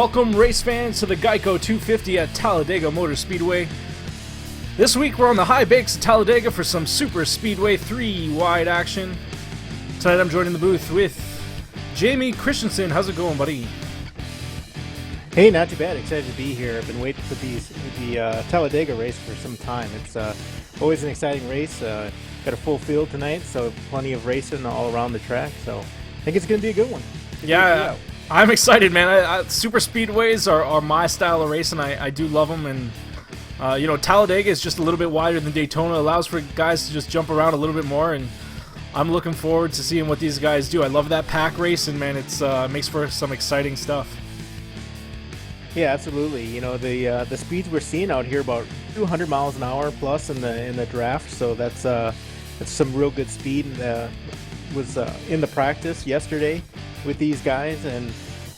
Welcome, race fans, to the Geico 250 at Talladega Motor Speedway. This week we're on the high banks of Talladega for some Super Speedway 3 wide action. Tonight I'm joined in the booth with Jamie Christensen. How's it going, buddy? Hey, not too bad. Excited to be here. I've been waiting for the Talladega race for some time. It's always an exciting race. Got a full field tonight, so plenty of racing all around the track. So I think it's going to be a good one. Yeah, I'm excited, man. Super Speedways are my style of racing. I do love them, and Talladega is just a little bit wider than Daytona. Allows for guys to just jump around a little bit more, and I'm looking forward to seeing what these guys do. I love that pack racing, man. It's makes for some exciting stuff. Yeah, absolutely. You know, the speeds we're seeing out here, about 200 miles an hour plus in the draft. So that's some real good speed. Was in the practice yesterday with these guys, and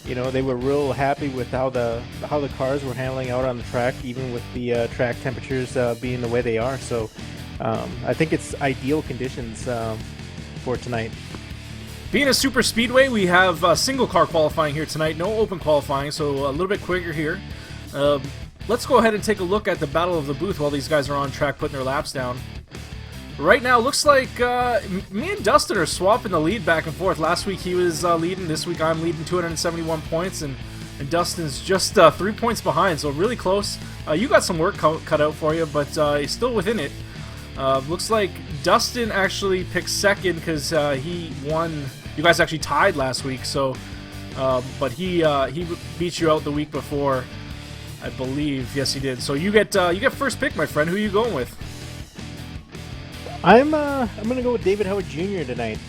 they were real happy with how the cars were handling out on the track, even with the track temperatures being the way they are. So I think it's ideal conditions for tonight. Being a super speedway, we have single car qualifying here tonight, no open qualifying, so a little bit quicker here. Let's go ahead and take a look at the battle of the booth while these guys are on track putting their laps down. Right now, looks like me and Dustin are swapping the lead back and forth. Last week he was leading, this week I'm leading 271 points, and Dustin's just 3 points behind, so really close. You got some work cut out for you, but he's still within it. Looks like Dustin actually picked second because he won. You guys actually tied last week, so but he beat you out the week before, I believe. Yes, he did. So you get first pick, my friend. Who are you going with? I'm gonna go with David Howard Jr. tonight.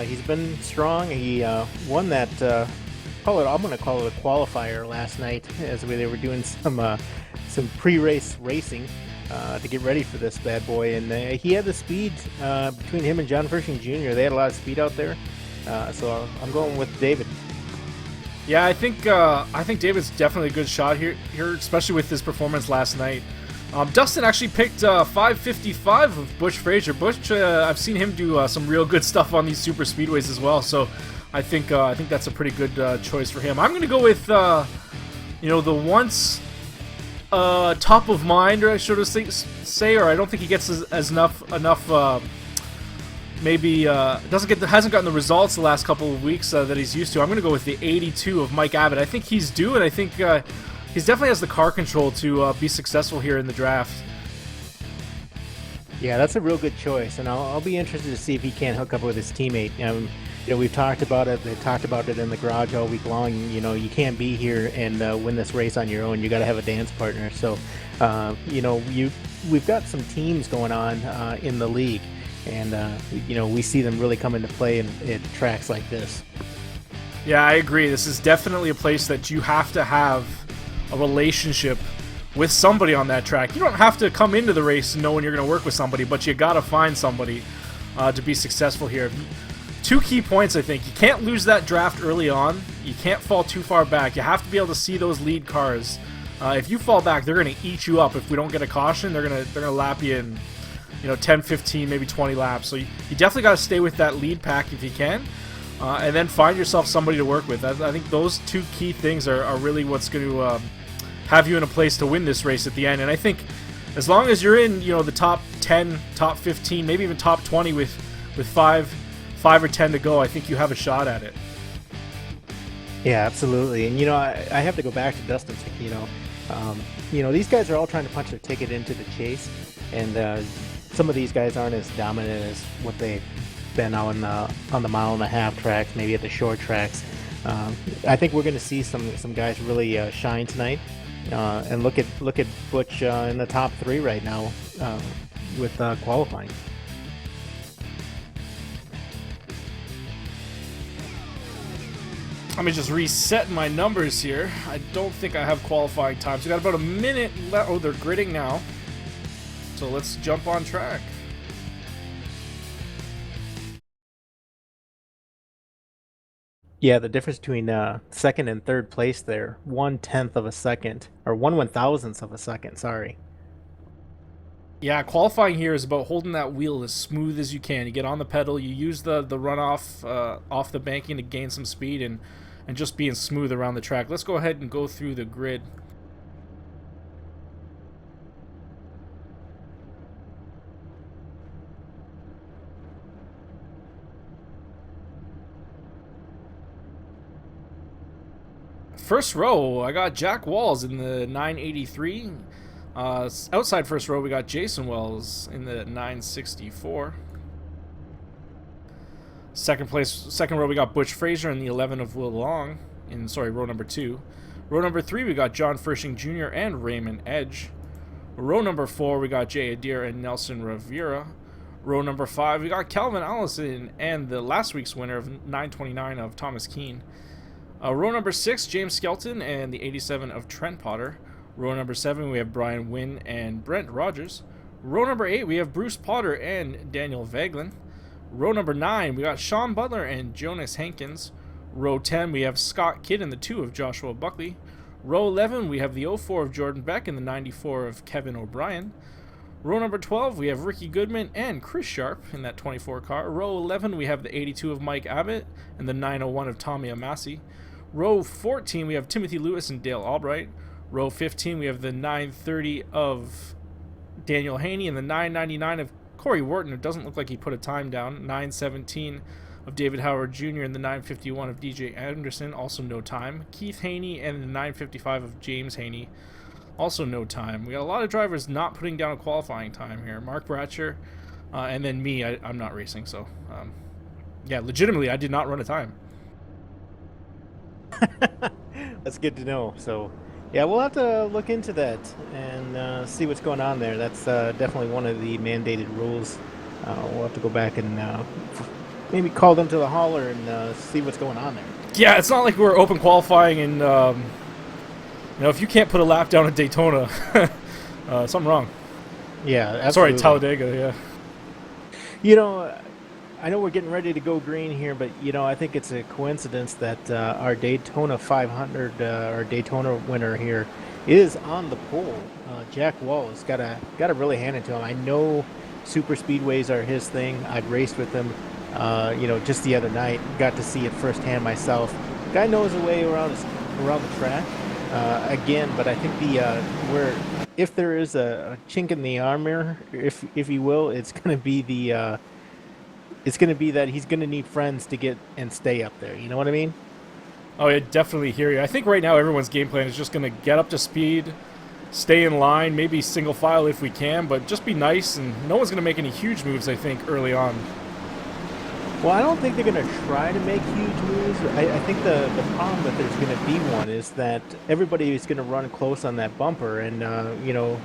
He's been strong. He won that. I'm gonna call it a qualifier last night, as they were doing some pre-race racing to get ready for this bad boy, and he had the speed between him and John Pershing Jr. They had a lot of speed out there, so I'm going with David. Yeah, I think David's definitely a good shot here, especially with his performance last night. Dustin actually picked 555 of Butch Frazier. Butch, I've seen him do some real good stuff on these super speedways as well, so I think that's a pretty good choice for him. I'm going to go with the once top of mind, or I should say, or I don't think he gets as enough. Maybe hasn't gotten the results the last couple of weeks that he's used to. I'm going to go with the 82 of Mike Abbott. I think he's due, and I think he definitely has the car control to be successful here in the draft. Yeah, that's a real good choice, and I'll be interested to see if he can hook up with his teammate. We've talked about it. They talked about it in the garage all week long. You can't be here and win this race on your own. You got to have a dance partner. So, we've got some teams going on in the league, and we see them really come into play at tracks like this. Yeah, I agree. This is definitely a place that you have to have a relationship with somebody on that track. You don't have to come into the race knowing you're going to work with somebody, but you got to find somebody to be successful here. Two key points, I think. You can't lose that draft early on. You can't fall too far back. You have to be able to see those lead cars. If you fall back, they're going to eat you up. If we don't get a caution, they're going to lap you in 10, 15, maybe 20 laps. So you definitely got to stay with that lead pack if you can. And then find yourself somebody to work with. I think those two key things are really what's going to have you in a place to win this race at the end. And I think as long as you're in the top 10, top 15, maybe even top 20 with 5 or 10 to go, I think you have a shot at it. Yeah, absolutely. And I have to go back to Dustin's. These guys are all trying to punch their ticket into the chase, and some of these guys aren't as dominant as what they've been on the mile-and-a-half tracks, maybe at the short tracks. I think we're going to see some guys really shine tonight, and look at Butch in the top 3 right now with qualifying. Let me just reset my numbers here. I don't think I have qualifying time. So we got about a minute left. Oh, they're gridding now. So let's jump on track. Yeah, the difference between second and third place there, 1/10 of a second, or 1/1000th of a second, sorry. Yeah, qualifying here is about holding that wheel as smooth as you can. You get on the pedal, you use the runoff off the banking to gain some speed, and and just being smooth around the track. Let's go ahead and go through the grid. First row, I got Jack Walls in the 983. Outside first row, we got Jason Wells in the 964. Second row, we got Butch Frazier in the 11 of Will Long in, row number 2. Row number 3, we got John Frisching Jr. and Raymond Edge. Row number 4, we got Jay Adair and Nelson Rivera. Row number 5, we got Calvin Allison and the last week's winner of 929 of Thomas Keane. Row number 6, James Skelton and the 87 of Trent Potter. Row number 7, we have Brian Wynn and Brent Rogers. Row number 8, we have Bruce Potter and Daniel Vaglin. Row number 9, we got Sean Butler and Jonas Hankins. Row 10, we have Scott Kidd and the 2 of Joshua Buckley. Row 11, we have the 04 of Jordan Beck and the 94 of Kevin O'Brien. Row number 12, we have Ricky Goodman and Chris Sharp in that 24 car. Row 11, we have the 82 of Mike Abbott and the 901 of Tommy Amassi. Row 14, we have Timothy Lewis and Dale Albright. Row 15, we have the 930 of Daniel Haney and the 999 of Corey Wharton. It doesn't look like he put a time down. 917 of David Howard Jr. and the 951 of DJ Anderson, also no time. Keith Haney and the 955 of James Haney, also no time. We got a lot of drivers not putting down a qualifying time here. Mark Bratcher, and then me, I'm not racing, so yeah, legitimately, I did not run a time. That's good to know. So, yeah, we'll have to look into that and see what's going on there. That's definitely one of the mandated rules. We'll have to go back and maybe call them to the hauler and see what's going on there. Yeah, it's not like we're open qualifying and, if you can't put a lap down at Daytona, something wrong. Yeah, absolutely. Sorry, Talladega, yeah. I know we're getting ready to go green here, but I think it's a coincidence that our Daytona 500, our Daytona winner here, is on the pole. Jack Wallace gotta really hand it to him. I know super speedways are his thing. I've raced with him, just the other night. Got to see it firsthand myself. Guy knows the way around the track. Again, but I think if there is a chink in the armor, if you will, it's gonna be it's going to be that he's going to need friends to get and stay up there. You know what I mean? Oh, I definitely hear you. I think right now everyone's game plan is just going to get up to speed, stay in line, maybe single file if we can, but just be nice, and no one's going to make any huge moves, I think, early on. Well, I don't think they're going to try to make huge moves. I think the problem that there's going to be one is that everybody is going to run close on that bumper, and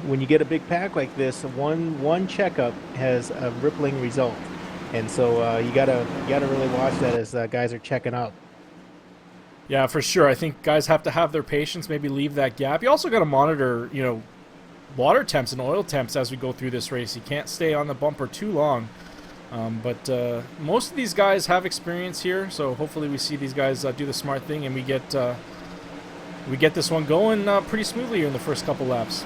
when you get a big pack like this, one checkup has a rippling result. And so you gotta really watch that as guys are checking out. Yeah, for sure. I think guys have to have their patience, maybe leave that gap. You also got to monitor, water temps and oil temps as we go through this race. You can't stay on the bumper too long. But most of these guys have experience here, so hopefully we see these guys do the smart thing and we get this one going pretty smoothly here in the first couple laps.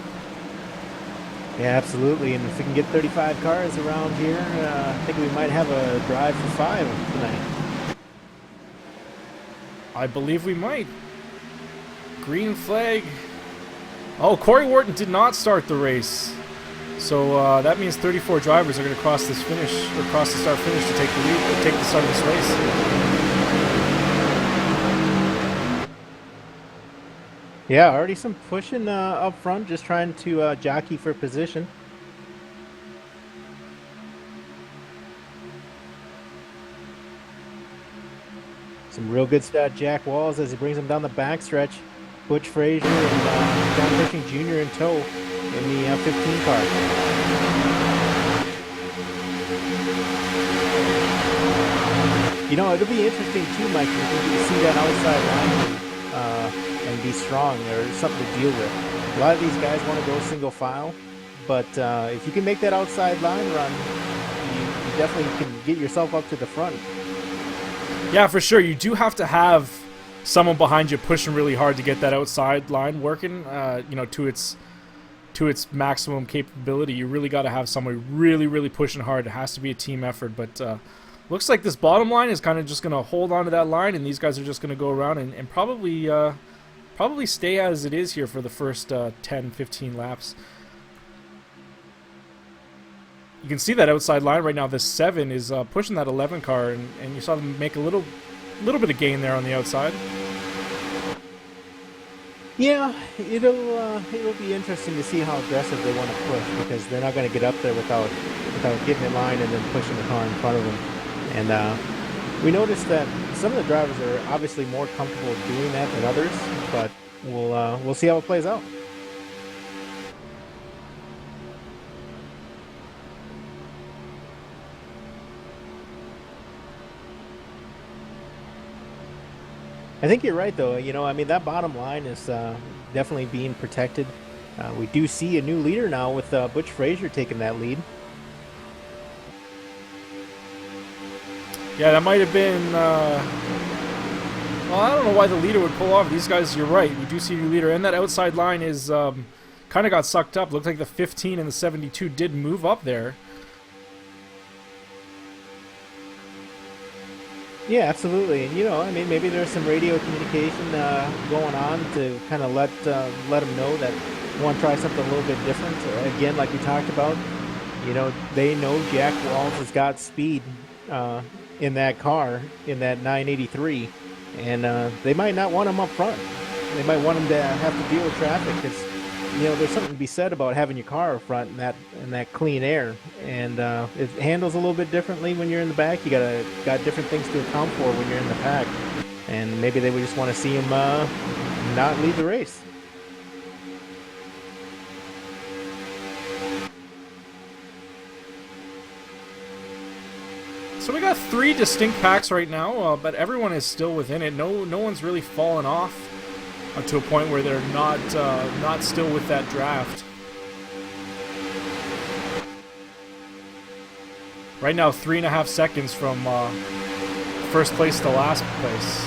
Yeah, absolutely. And if we can get 35 cars around here, I think we might have a drive for 5 tonight. I believe we might. Green flag. Oh, Corey Wharton did not start the race. So that means 34 drivers are going to cross the start finish to take the lead, take the start of this race. Yeah, already some pushing up front, just trying to jockey for position. Some real good stuff, Jack Walls, as he brings him down the backstretch. Butch Frazier and John Frisching Jr. in tow in the 15 car. It'll be interesting too, Mike, if you can see that outside line and be strong. There's something to deal with. A lot of these guys want to go single file, but if you can make that outside line run, you definitely can get yourself up to the front. Yeah, for sure. You do have to have someone behind you pushing really hard to get that outside line working, to its maximum capability. You really got to have somebody really, really pushing hard. It has to be a team effort, but Looks like this bottom line is kind of just going to hold on to that line, and these guys are just going to go around and probably stay as it is here for the first 10, 15 laps. You can see that outside line right now. This 7 is pushing that 11 car, and you saw them make a little bit of gain there on the outside. Yeah, it'll be interesting to see how aggressive they want to push, because they're not going to get up there without getting in line and then pushing the car in front of them. And we noticed that some of the drivers are obviously more comfortable doing that than others, but we'll see how it plays out. I think you're right, though. I mean, that bottom line is definitely being protected. We do see a new leader now with Butch Frazier taking that lead. Yeah, that might have been... well, I don't know why the leader would pull off. These guys, you're right. We do see a new leader. And that outside line is kind of got sucked up. Looked like the 15 and the 72 did move up there. Yeah, absolutely. And I mean, maybe there's some radio communication going on to kind of let them know that we want to try something a little bit different. Again, like we talked about, they know Jack Walls has got speed in that car, in that 983, and they might not want him up front. They might want him to have to deal with traffic, because there's something to be said about having your car up front in that clean air, and it handles a little bit differently when you're in the back. You got different things to account for when you're in the pack, and maybe they would just want to see him not lead the race. So we got 3 distinct packs right now, but everyone is still within it. No one's really fallen off to a point where they're not still with that draft. Right now, 3.5 seconds from first place to last place.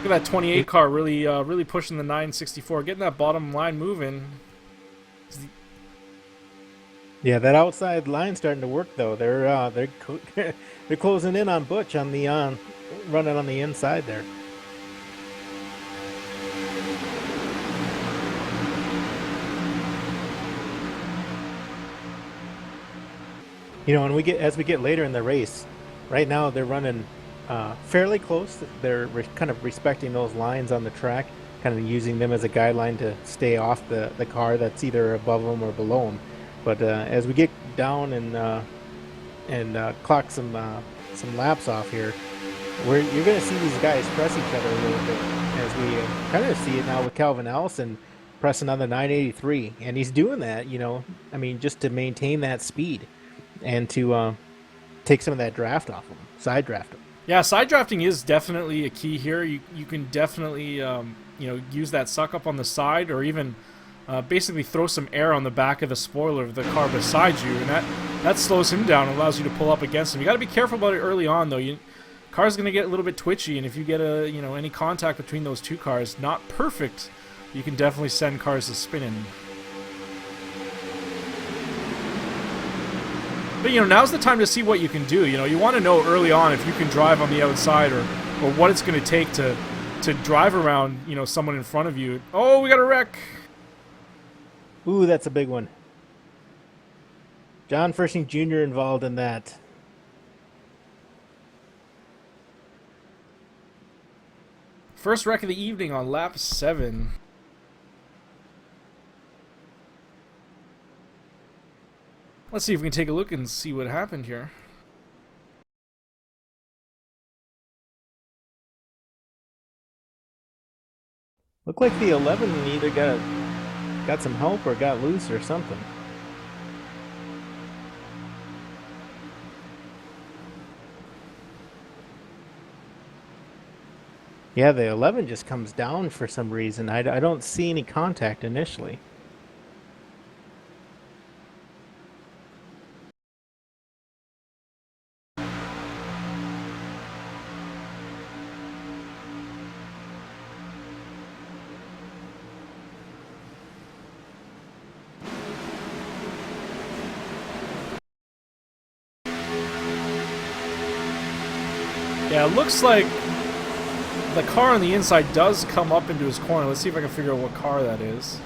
Look at that 28 car really pushing the 964, getting that bottom line moving. Yeah, that outside line's starting to work, though. They're closing in on Butch on the running on the inside there. And as we get later in the race, right now they're running fairly close. They're kind of respecting those lines on the track, kind of using them as a guideline to stay off the car that's either above them or below them. But as we get down and clock some laps off here, you're going to see these guys press each other a little bit, as we kind of see it now with Calvin Allison pressing on the 983, and he's doing that, I mean, just to maintain that speed and to take some of that draft off him, side draft him. Yeah, side drafting is definitely a key here. You can definitely use that suck up on the side, or even basically throw some air on the back of the spoiler of the car beside you, and that slows him down and allows you to pull up against him. You got to be careful about it early on, though. Car's going to get a little bit twitchy, and if you get any contact between those two cars, not perfect, you can definitely send cars to spinning. But now's the time to see what you can do. You want to know early on if you can drive on the outside, or what it's going to take to drive around someone in front of you. Oh, we got a wreck. Ooh, that's a big one. John Fershing Jr. involved in that. First wreck of the evening on lap 7. Let's see if we can take a look and see what happened here. Looked like the 11 either got some help or got loose or something. Yeah, the 11 just comes down for some reason. I don't see any contact initially. Yeah, it looks like the car on the inside does come up into his corner. Let's see if I can figure out what car that is.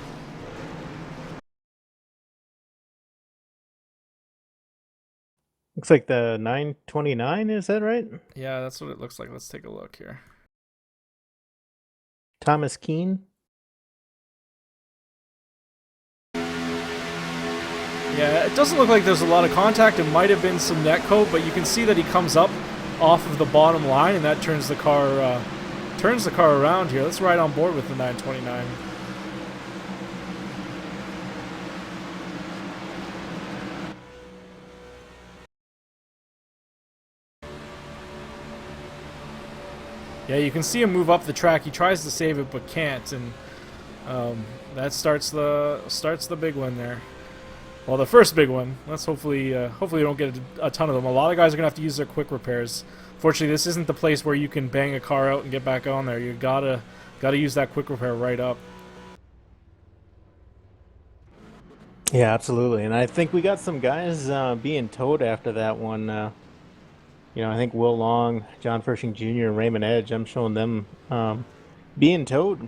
Looks like the 929, is that right? Yeah, that's what it looks like. Let's take a look here. Thomas Keene. Yeah, it doesn't look like there's a lot of contact. It might have been some net coat, but you can see that he comes up off of the bottom line, and that turns the car around here. Let's ride on board with the 929. Yeah, you can see him move up the track. He tries to save it but can't, and that starts the big one there. Well, the first big one. Let's hopefully we don't get a ton of them. A lot of guys are gonna have to use their quick repairs. Fortunately, this isn't the place where you can bang a car out and get back on there. You gotta use that quick repair right up. Yeah, absolutely. And I think we got some guys being towed after that one. I think Will Long, John Pershing Jr., and Raymond Edge, I'm showing them being towed.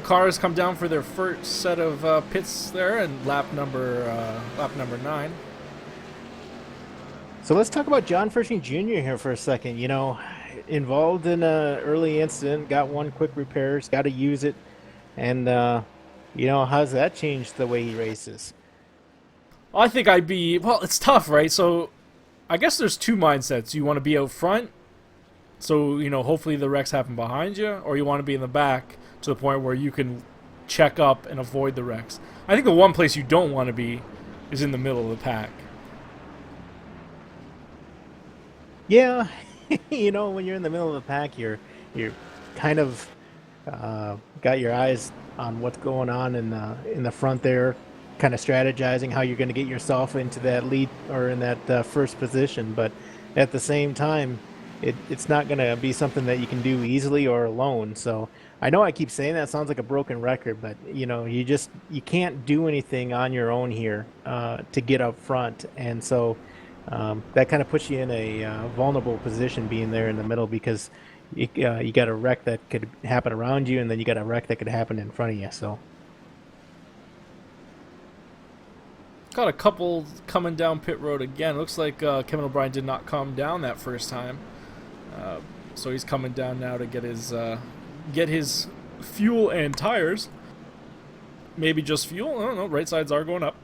Cars come down for their first set of pits there, and lap number 9. So let's talk about John Pershing Jr. here for a second. Involved in an early incident, got one quick repairs, got to use it, and how's that changed the way he races? I think it's tough, right? So I guess there's two mindsets. You want to be out front, so hopefully the wrecks happen behind you, or you want to be in the back to the point where you can check up and avoid the wrecks. I think the one place you don't want to be is in the middle of the pack. Yeah, when you're in the middle of the pack, you're kind of got your eyes on what's going on in the front there, kind of strategizing how you're going to get yourself into that lead or in that first position. But at the same time, it's not going to be something that you can do easily or alone. So I know I keep saying that, sounds like a broken record, but you can't do anything on your own here to get up front, and so that kind of puts you in a vulnerable position being there in the middle, because you got a wreck that could happen around you, and then you got a wreck that could happen in front of you. So got a couple coming down pit road again. Looks like Kevin O'Brien did not come down that first time, so he's coming down now to get his fuel and tires. Maybe just fuel. I don't know. Right sides are going up.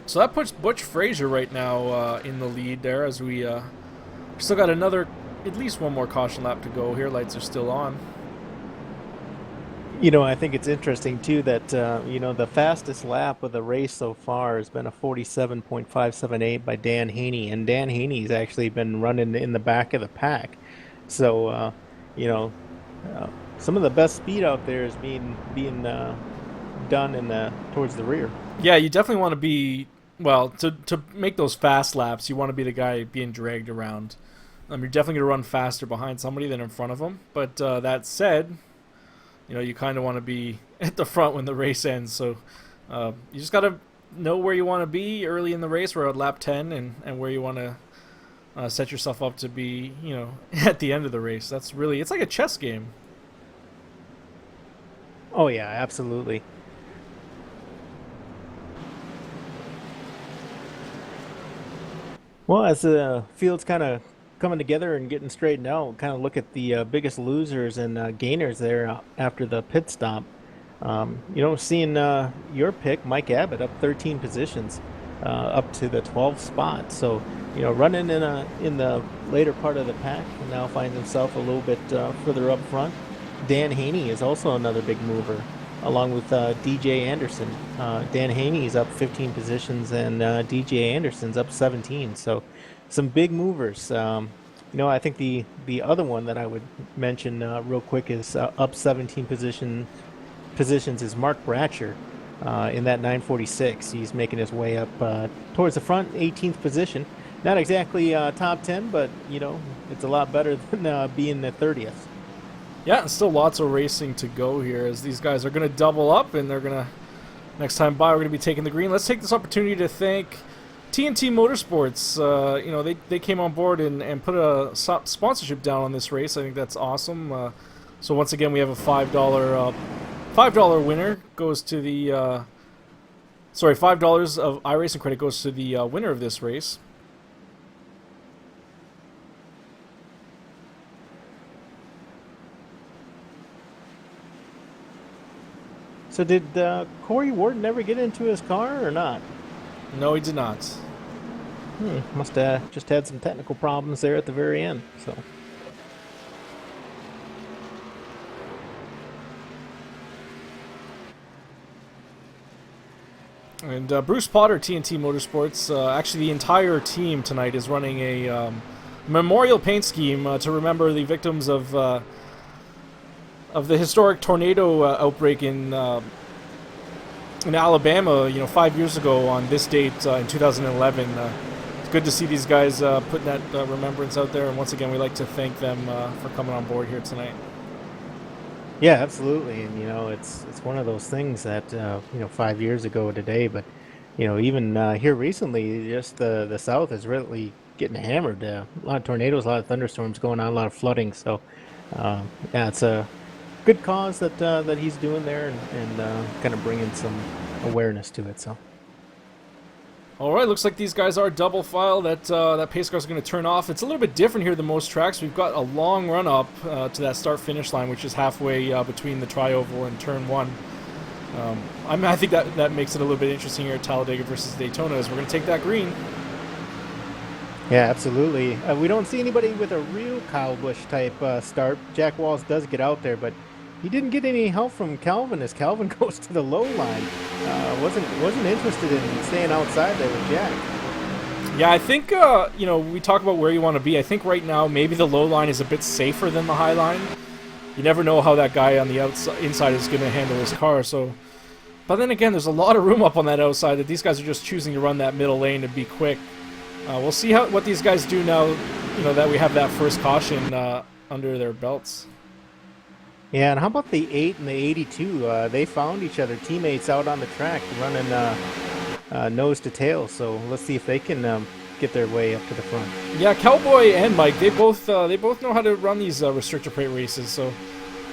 So that puts Butch Frazier right now in the lead there, as we still got at least one more caution lap to go here. Lights are still on. I think it's interesting too that the fastest lap of the race so far has been a 47.578 by Dan Haney, and Dan Haney's actually been running in the back of the pack. So some of the best speed out there is being done towards the rear. Yeah, you definitely want to be, well, to make those fast laps, you want to be the guy being dragged around. You're definitely going to run faster behind somebody than in front of them. But that said, you kind of want to be at the front when the race ends. So you just got to know where you want to be early in the race. We're at lap 10, and where you want to set yourself up to be, at the end of the race. It's like a chess game. Oh yeah, absolutely. Well, as the field's kind of coming together and getting straightened out, kind of look at the biggest losers and gainers there after the pit stop. Seeing your pick, Mike Abbott, up 13 positions, up to the 12th spot. So, running in the later part of the pack, and now finds himself a little bit further up front. Dan Haney is also another big mover, along with DJ Anderson. Dan Haney's up 15 positions, and DJ Anderson's up 17. So some big movers. I think the other one that I would mention real quick is up 17 positions is Mark Bratcher in that 946. He's making his way up towards the front, 18th position. Not exactly top 10, but it's a lot better than being the 30th. Yeah, and still lots of racing to go here as these guys are going to double up, and they're going to, next time by, we're going to be taking the green. Let's take this opportunity to thank TNT Motorsports. They came on board and put a sponsorship down on this race. I think that's awesome. So once again, we have a $5 winner goes to the $5 of iRacing credit goes to the winner of this race. So did Corey Ward ever get into his car or not? No, he did not. Must have just had some technical problems there at the very end. So. And Bruce Potter, TNT Motorsports, actually the entire team tonight is running a memorial paint scheme to remember the victims of the historic tornado outbreak in Alabama, 5 years ago on this date in 2011. It's good to see these guys putting that remembrance out there, and once again, we'd like to thank them for coming on board here tonight. Yeah, absolutely, and it's one of those things that 5 years ago today, but even here recently, just the South is really getting hammered. A lot of tornadoes, a lot of thunderstorms going on, a lot of flooding. So, yeah, it's a good cause that he's doing there, and kind of bringing some awareness to it. So. All right, looks like these guys are double file. That pace car is going to turn off. It's a little bit different here than most tracks. We've got a long run up to that start-finish line, which is halfway between the tri-oval and turn 1. I think that makes it a little bit interesting here at Talladega versus Daytona, as we're going to take that green. Yeah, absolutely. We don't see anybody with a real Kyle Busch type start. Jack Walls does get out there, but he didn't get any help from Calvin as Calvin goes to the low line. Wasn't interested in staying outside there with Jack. Yeah, I think we talk about where you want to be. I think right now maybe the low line is a bit safer than the high line. You never know how that guy on the inside is going to handle his car. So, but then again, there's a lot of room up on that outside that these guys are just choosing to run that middle lane to be quick. We'll see what these guys do now. That we have that first caution under their belts. Yeah, and how about the 8 and the 82? They found each other, teammates out on the track, running nose to tail. So let's see if they can get their way up to the front. Yeah, Cowboy and Mike, they both know how to run these restrictor plate races. So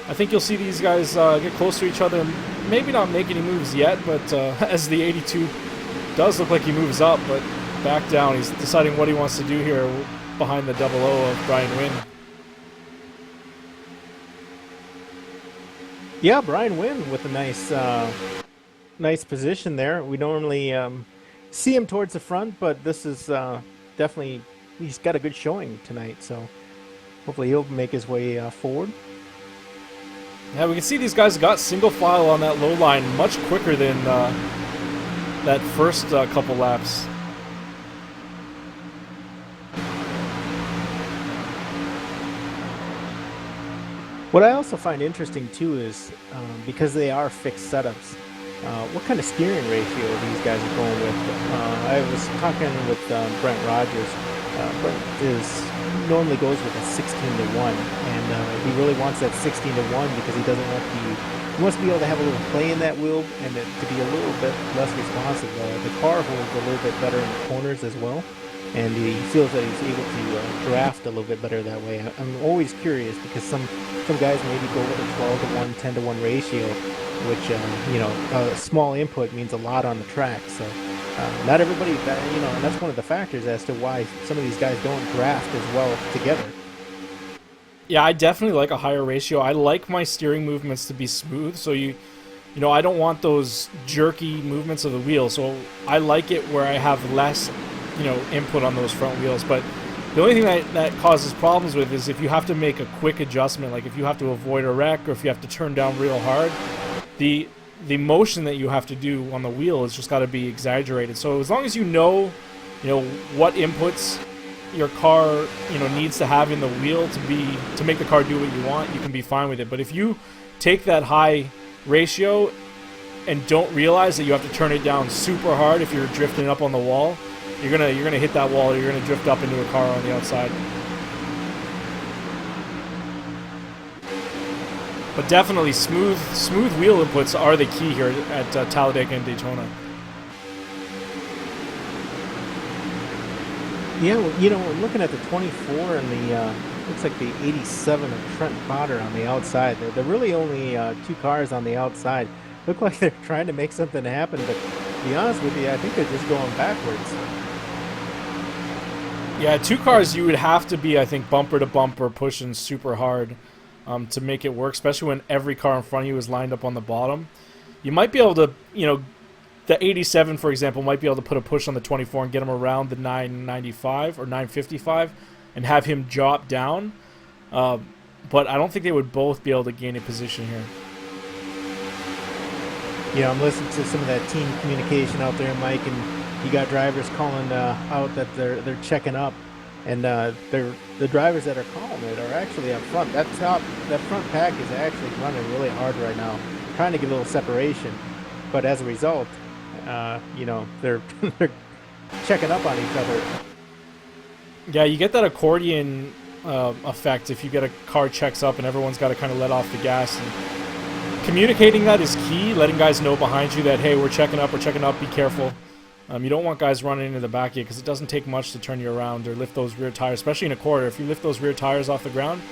I think you'll see these guys get close to each other. Maybe not make any moves yet, but as the 82 does look like he moves up, but back down. He's deciding what he wants to do here behind the 00 of Brian Wynn. Yeah, Brian Wynn with a nice position there. We normally see him towards the front, but this is definitely, he's got a good showing tonight, so hopefully he'll make his way forward. Yeah, we can see these guys got single file on that low line much quicker than that first couple laps. What I also find interesting too is because they are fixed setups, what kind of steering ratio these guys are going with. I was talking with Brent Rogers. Brent normally goes with a 16-1, and he really wants that 16-1 because he doesn't want he wants to be able to have a little play in that wheel and to be a little bit less responsive. The car holds a little bit better in the corners as well, and he feels that he's able to draft a little bit better that way. I'm always curious because some guys maybe go with a 12-1, 10-1 ratio, which a small input means a lot on the track. So not everybody, and that's one of the factors as to why some of these guys don't draft as well together. Yeah, I definitely like a higher ratio. I like my steering movements to be smooth, so I don't want those jerky movements of the wheel. So I like it where I have less, input on those front wheels. But the only thing that causes problems with is if you have to make a quick adjustment, like if you have to avoid a wreck or if you have to turn down real hard, the motion that you have to do on the wheel has just got to be exaggerated. So as long as you know what inputs your car needs to have in the wheel to make the car do what you want, you can be fine with it. But if you take that high ratio and don't realize that you have to turn it down super hard if you're drifting up on the wall, you're gonna hit that wall. Or you're gonna drift up into a car on the outside. But definitely smooth wheel inputs are the key here at Talladega and Daytona. Yeah, well, you know, looking at the 24 and the looks like the 87 of Trent Potter on the outside. They're really only 2 cars on the outside. Look like they're trying to make something happen, but to be honest with you, I think they're just going backwards. Yeah, 2 cars you would have to be, I think, bumper to bumper, pushing super hard to make it work, especially when every car in front of you is lined up on the bottom. You might be able to, you know, the 87, for example, might be able to put a push on the 24 and get him around the 995 or 955 and have him drop down. But I don't think they would both be able to gain a position here. Yeah, I'm listening to some of that team communication out there, Mike, and you got drivers calling out that they're checking up, and the drivers that are calling it are actually up front. That front pack is actually running really hard right now, trying to get a little separation, but as a result, you know, they're checking up on each other. Yeah, you get that accordion effect if you get a car checks up and everyone's got to kind of let off the gas. And communicating that is key, letting guys know behind you that, hey, we're checking up, be careful. You don't want guys running into the back of you because it doesn't take much to turn you around or lift those rear tires, especially in a quarter. If you lift those rear tires off the ground,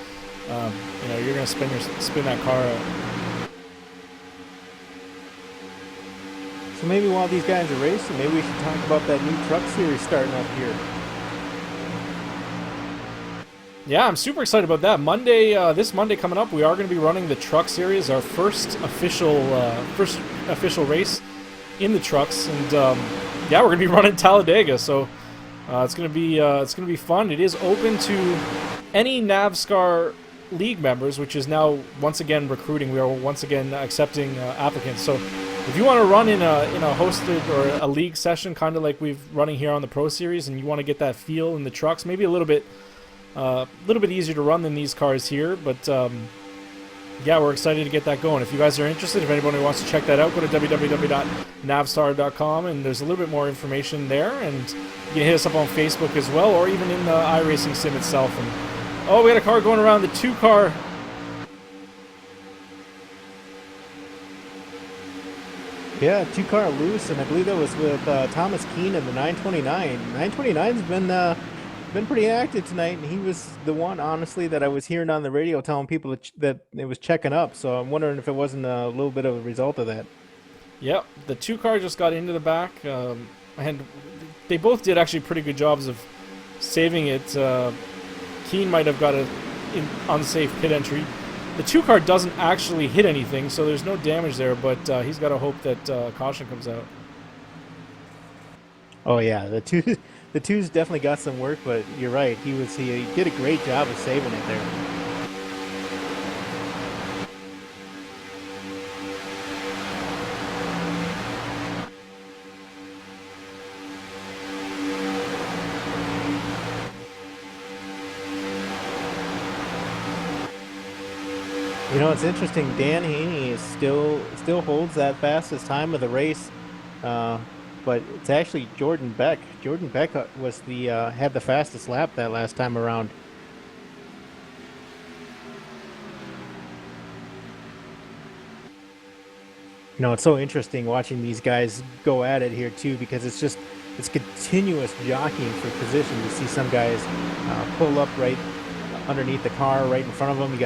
you know, you're going to spin that car out. So maybe while these guys are racing, maybe we should talk about that new truck series starting up here. Yeah, I'm super excited about that. This Monday coming up, we are going to be running the Truck Series, our first official race in the trucks, and yeah, we're going to be running Talladega. So it's going to be fun. It is open to any NAVSCAR league members, which is now once again recruiting. We are once again accepting applicants. So if you want to run in a hosted or a league session, kind of like we've running here on the Pro Series, and you want to get that feel in the trucks, maybe a little bit easier to run than these cars here, but yeah, we're excited to get that going. If you guys are interested, if anybody wants to check that out, go to www.navstar.com, and there's a little bit more information there, and you can hit us up on Facebook as well, or even in the iRacing sim itself. And oh, we got a car going around the 2-car. Yeah, 2-car loose, and I believe that was with Thomas Keane in the 929. 929's been pretty active tonight, and he was the one, honestly, that I was hearing on the radio telling people that it was checking up. So I'm wondering if it wasn't a little bit of a result of that. Yep, the 2-car just got into the back, and they both did actually pretty good jobs of saving it. Keane might have got an unsafe pit entry. The 2-car doesn't actually hit anything, so there's no damage there, but he's got to hope that caution comes out. Oh yeah, the two's definitely got some work, but you're right. He did a great job of saving it there. You know, it's interesting. Dan Haney is still holds that fastest time of the race. But it's actually Jordan Beck. Jordan Beck was had the fastest lap that last time around. You know, it's so interesting watching these guys go at it here too, because it's continuous jockeying for position. You see some guys pull up right underneath the car, right in front of them.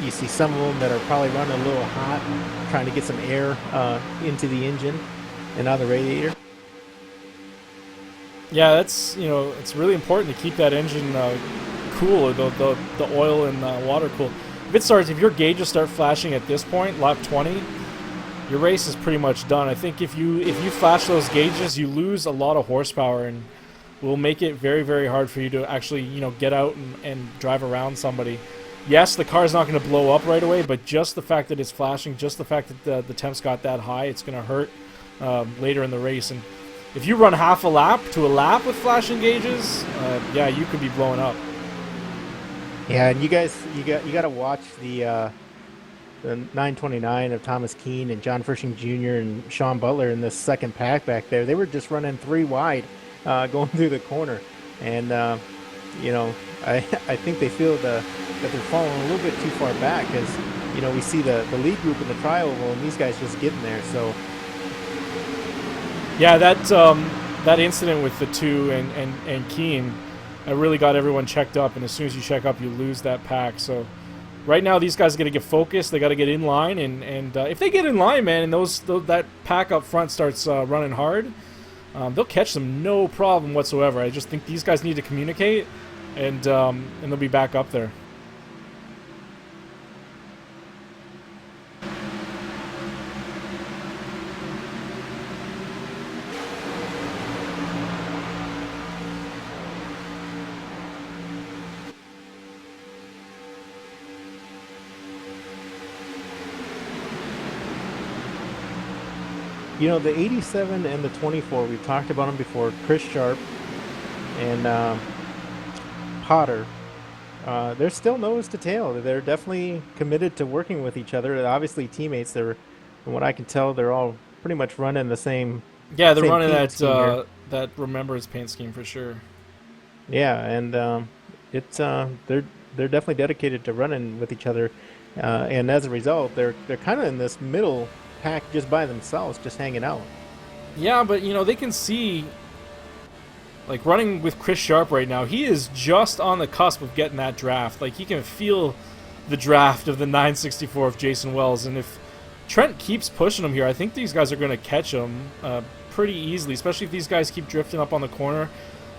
You see some of them that are probably running a little hot, trying to get some air into the engine and on the radiator. Yeah, that's, you know, it's really important to keep that engine cool, the oil and water cool. If your gauges start flashing at this point, lap 20, your race is pretty much done. I think if you flash those gauges, you lose a lot of horsepower and will make it very, very hard for you to actually, you know, get out and drive around somebody. Yes, the car's not going to blow up right away, but just the fact that it's flashing, just the fact that the temps got that high, it's going to hurt later in the race. And if you run half a lap to a lap with flashing gauges, yeah, you could be blowing up. Yeah, and you got to watch the 929 of Thomas Keane and John Frisching Jr. and Sean Butler in the second pack back there. They were just running 3 wide, going through the corner. And, you know, I think they feel that they're falling a little bit too far back because, you know, we see the lead group in the tri-oval and these guys just getting there. So, yeah, that incident with the two and Keen really got everyone checked up. And as soon as you check up, you lose that pack. So right now, these guys got to get focused. They got to get in line, and if they get in line, man, and that pack up front starts running hard, they'll catch them no problem whatsoever. I just think these guys need to communicate, and they'll be back up there. you know, the 87 and the 24, we've talked about them before. Chris Sharp and Potter. They're still nose to tail. They're definitely committed to working with each other. They're obviously teammates. From what I can tell, they're all pretty much running the same. Yeah, they're same running paint that Remembrance paint scheme for sure. Yeah, and they're definitely dedicated to running with each other, and as a result, they're kind of in this middle pack just by themselves, just hanging out. Yeah, but you know they can see. Like, running with Chris Sharp right now, he is just on the cusp of getting that draft. Like, he can feel the draft of the 964 of Jason Wells. And if Trent keeps pushing him here, I think these guys are going to catch him pretty easily, especially if these guys keep drifting up on the corner.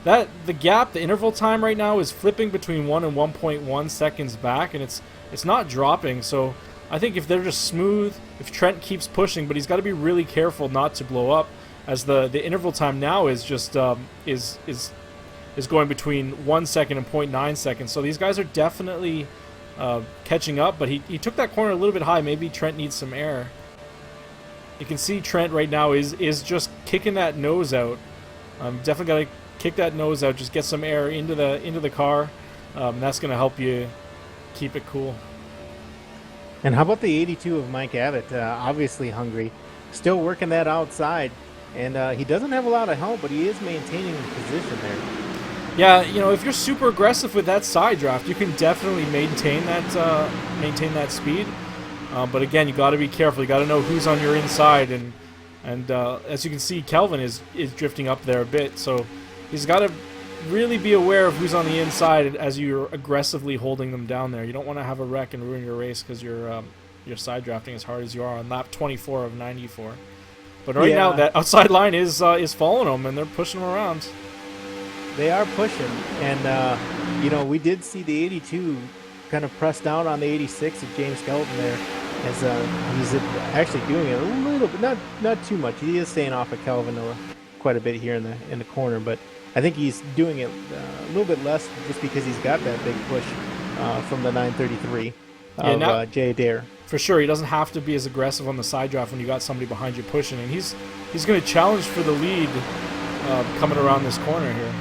The gap, the interval time right now is flipping between 1 and 1.1 seconds back, and it's not dropping. So I think if they're just smooth, if Trent keeps pushing, but he's got to be really careful not to blow up, as the interval time now is just is going between 1 second and 0.9 seconds. So these guys are definitely catching up, but he took that corner a little bit high. Maybe Trent needs some air. You can see Trent right now is just kicking that nose out. Definitely got to kick that nose out, just get some air into the car. That's going to help you keep it cool. And how about the 82 of Mike Abbott? Obviously hungry, still working that outside. And he doesn't have a lot of help, but he is maintaining the position there. Yeah, you know, if you're super aggressive with that side draft, you can definitely maintain that speed. But again, you got to be careful. You got to know who's on your inside, and as you can see, Kelvin is drifting up there a bit. So he's got to really be aware of who's on the inside as you're aggressively holding them down there. You don't want to have a wreck and ruin your race because you're side drafting as hard as you are on lap 24 of 94. But right now, that outside line is following them, and they're pushing them around. They are pushing, and you know, we did see the 82 kind of press down on the 86 of James Skelton there, as he's actually doing it a little bit, not too much. He is staying off of Kelvin quite a bit here in the corner, but I think he's doing it a little bit less just because he's got that big push from the 933 of Jay Adair. For sure, he doesn't have to be as aggressive on the side draft when you got somebody behind you pushing, and he's going to challenge for the lead coming around this corner here.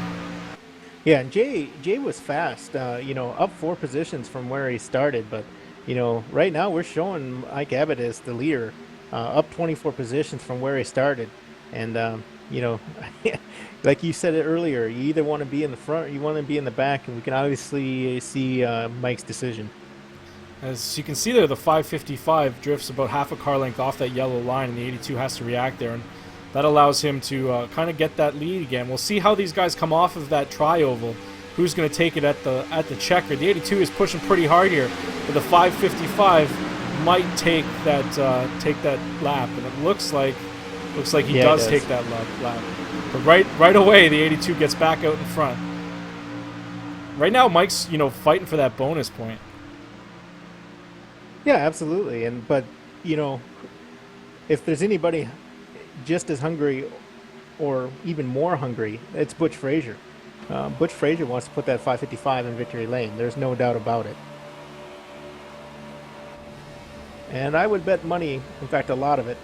Yeah, and Jay was fast, you know, up 4 positions from where he started, but you know, right now we're showing Mike Abbott as the leader, up 24 positions from where he started, and you know, like you said it earlier, you either want to be in the front or you want to be in the back, and we can obviously see Mike's decision. As you can see there, the 555 drifts about half a car length off that yellow line, and the 82 has to react there, and that allows him to kind of get that lead again. We'll see how these guys come off of that tri-oval. Who's going to take it at the checker? The 82 is pushing pretty hard here, but the 555 might take that lap, and it looks like he does take that lap. But right away, the 82 gets back out in front. Right now, Mike's fighting for that bonus point. Yeah, absolutely. But you know, if there's anybody just as hungry or even more hungry, it's Butch Frazier. Butch Frazier wants to put that 555 in victory lane. There's no doubt about it. And I would bet money, in fact a lot of it,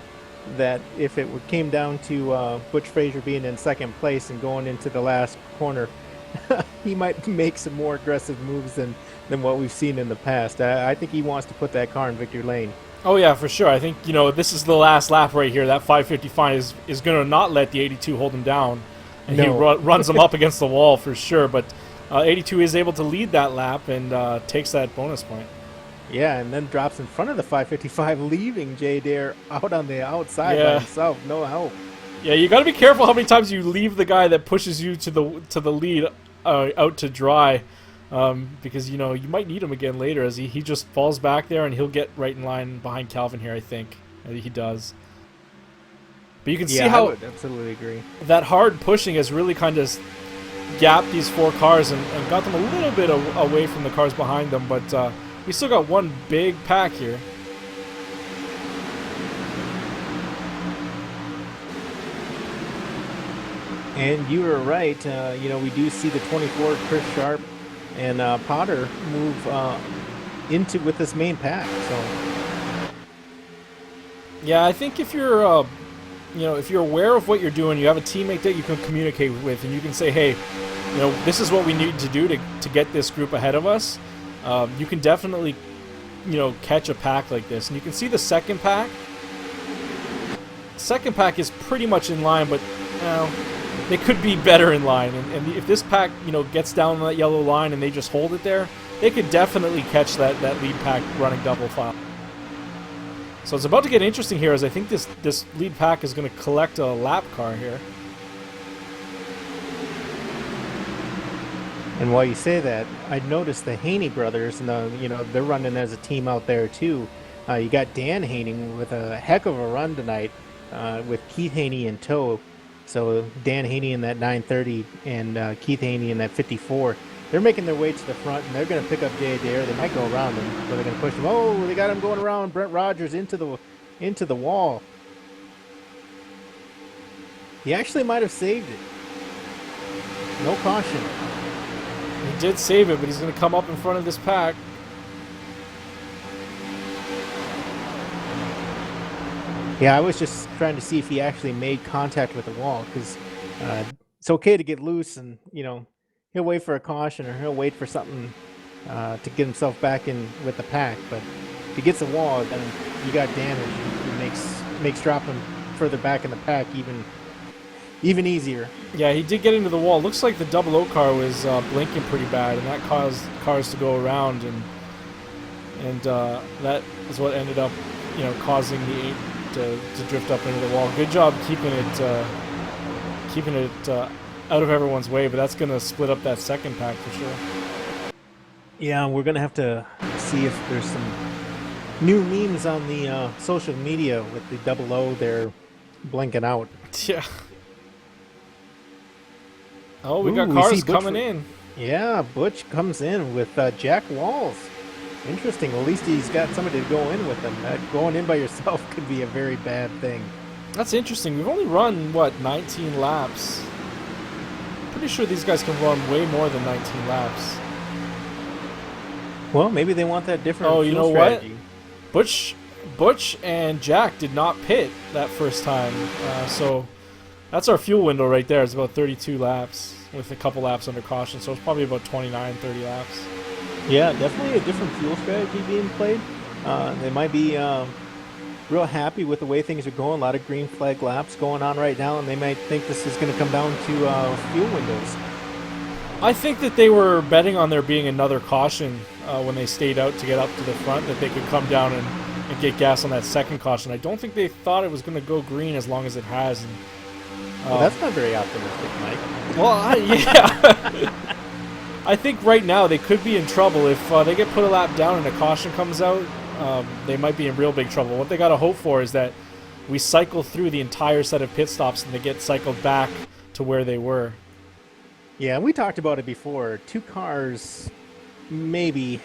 that if it came down to Butch Frazier being in second place and going into the last corner, he might make some more aggressive moves than what we've seen in the past. I think he wants to put that car in victory lane. Oh yeah, for sure. I think this is the last lap right here. That 555 is going to not let the 82 hold him down. and he No. runs him up against the wall for sure. But 82 is able to lead that lap and takes that bonus point. Yeah, and then drops in front of the 555, leaving Jay Dare out on the outside by Yeah. himself. No help. Yeah, you got to be careful how many times you leave the guy that pushes you to the lead out to dry, because you might need him again later as he just falls back there and he'll get right in line behind Calvin here. I think he does. But you can see I how would absolutely agree. that hard pushing has really kind of gapped these 4 cars and got them a little bit away from the cars behind them. But we still got one big pack here. And you were right. We do see the 24 Chris Sharp and Potter move into with this main pack. So Yeah, I think if you're if you're aware of what you're doing, you have a teammate that you can communicate with, and you can say, hey, this is what we need to do to get this group ahead of us. You can definitely, catch a pack like this. And you can see the second pack. Second pack is pretty much in line, but, they could be better in line. And if this pack, gets down that yellow line and they just hold it there, they could definitely catch that lead pack running double file. So it's about to get interesting here, as I think this lead pack is going to collect a lap car here. And while you say that, I noticed the Haney brothers, and they're running as a team out there too. You got Dan Haney with a heck of a run tonight, with Keith Haney in tow. So Dan Haney in that 930 and Keith Haney in that 54. They're making their way to the front, and they're going to pick up Jay Adair. They might go around him, but they're going to push him. Oh, they got him going around Brett Rogers into the wall. He actually might have saved it. No caution. He did save it, but he's going to come up in front of this pack. Yeah, I was just trying to see if he actually made contact with the wall, because it's okay to get loose and, he'll wait for a caution or he'll wait for something to get himself back in with the pack. But if he gets a wall, then you got damage. It makes dropping further back in the pack even easier. Yeah, he did get into the wall. Looks like the double O car was blinking pretty bad, and that caused cars to go around, and that is what ended up, causing the 8 to drift up into the wall. Good job keeping it out of everyone's way, but that's going to split up that second pack for sure. Yeah, we're going to have to see if there's some new memes on the social media with the double O there blinking out. Yeah. Oh, we got cars coming in. Yeah, Butch comes in with Jack Walls. Interesting. Well, at least he's got somebody to go in with him. Going in by yourself could be a very bad thing. That's interesting. We've only run, 19 laps? Pretty sure these guys can run way more than 19 laps. Well, maybe they want that different you know strategy. What? Butch and Jack did not pit that first time. So that's our fuel window right there. It's about 32 laps with a couple laps under caution. So it's probably about 29, 30 laps. Yeah, definitely a different fuel strategy being played. They might be real happy with the way things are going. A lot of green flag laps going on right now, and they might think this is going to come down to fuel windows. I think that they were betting on there being another caution when they stayed out to get up to the front, that they could come down and get gas on that second caution. I don't think they thought it was going to go green as long as it has. And, well, that's not very optimistic, Mike. Well, yeah. I think right now they could be in trouble. If they get put a lap down and a caution comes out, they might be in real big trouble. What they got to hope for is that we cycle through the entire set of pit stops and they get cycled back to where they were. Yeah, we talked about it before. 2 cars, maybe.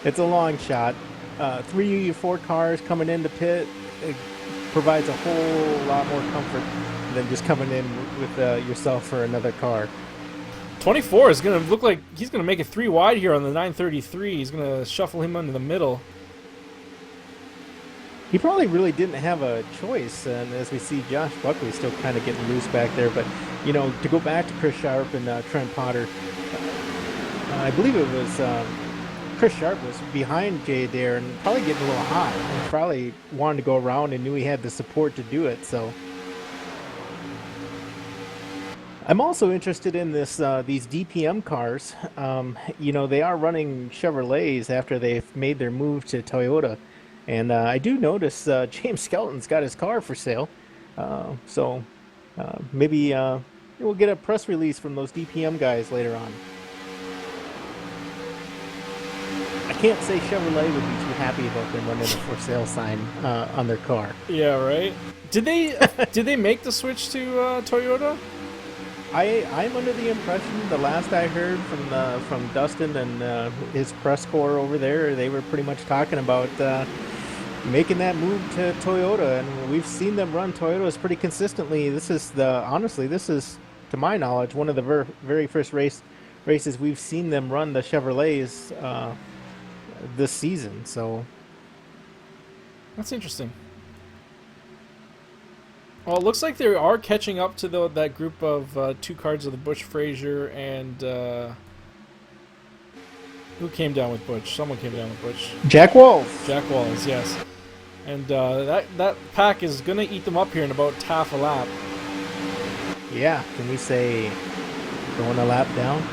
It's a long shot. 3 or 4 cars coming into pit, it provides a whole lot more comfort than just coming in with yourself for another car. 24 is going to look like he's going to make it 3 wide here on the 933. He's going to shuffle him into the middle. He probably really didn't have a choice, and as we see Josh Buckley still kind of getting loose back there. But, to go back to Chris Sharp and Trent Potter, I believe it was Chris Sharp was behind Jay Adair and probably getting a little hot. He probably wanted to go around and knew he had the support to do it. So I'm also interested in these DPM cars. You know, they are running Chevrolets after they've made their move to Toyota, and I do notice James Skelton's got his car for sale. So maybe we'll get a press release from those DPM guys later on. I can't say Chevrolet would be too happy about them running a for sale sign on their car. Yeah, right. Did they make the switch to Toyota? I'm under the impression, the last I heard from Dustin and his press corps over there, they were pretty much talking about making that move to Toyota, and we've seen them run Toyotas pretty consistently. This is honestly, this is, to my knowledge, one of the very first races we've seen them run the Chevrolets this season. So That's interesting. Well, it looks like they are catching up to that group of two cars of the Busch Frazier and who came down with Butch? Someone came down with Butch. Jack Walls. Jack Walls, yes. And that pack is gonna eat them up here in about half a lap. Yeah, can we say going a lap down?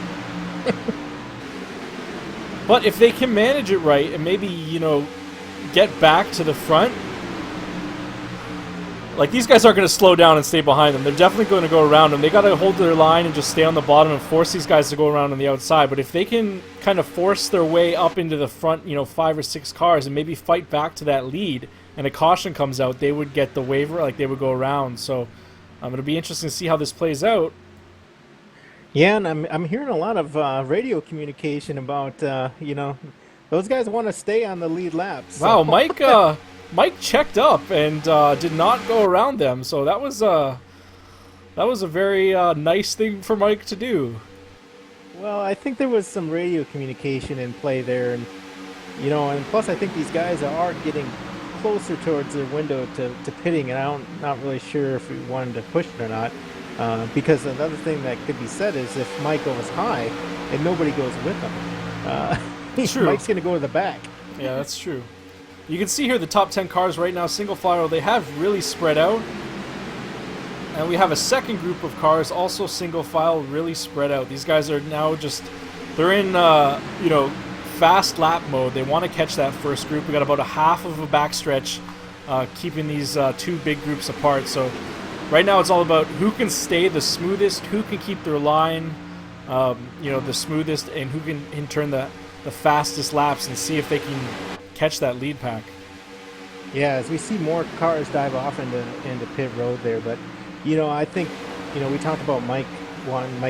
But if they can manage it right and maybe, get back to the front, like, these guys aren't going to slow down and stay behind them. They're definitely going to go around them. They got to hold their line and just stay on the bottom and force these guys to go around on the outside. But if they can kind of force their way up into the front, 5 or 6 cars and maybe fight back to that lead and a caution comes out, they would get the waiver, like they would go around. So it'll be interesting to see how this plays out. Yeah, and I'm hearing a lot of radio communication about, those guys want to stay on the lead lap. So. Wow, Mike checked up and did not go around them, so that was a very nice thing for Mike to do. Well, I think there was some radio communication in play there, and and plus I think these guys are getting closer towards their window to pitting, and I'm not really sure if we wanted to push it or not. Because another thing that could be said is if Mike goes high and nobody goes with him, Mike's going to go to the back. Yeah, that's true. You can see here the top 10 cars right now, single file, they have really spread out. And we have a second group of cars, also single file, really spread out. These guys are now they're in, fast lap mode. They want to catch that first group. We got about a half of a backstretch, keeping these two big groups apart. So right now it's all about who can stay the smoothest, who can keep their line, the smoothest, and who can in turn the fastest laps and see if they can catch that lead pack. Yeah, as we see more cars dive off into pit road there, but I think we talked about Mike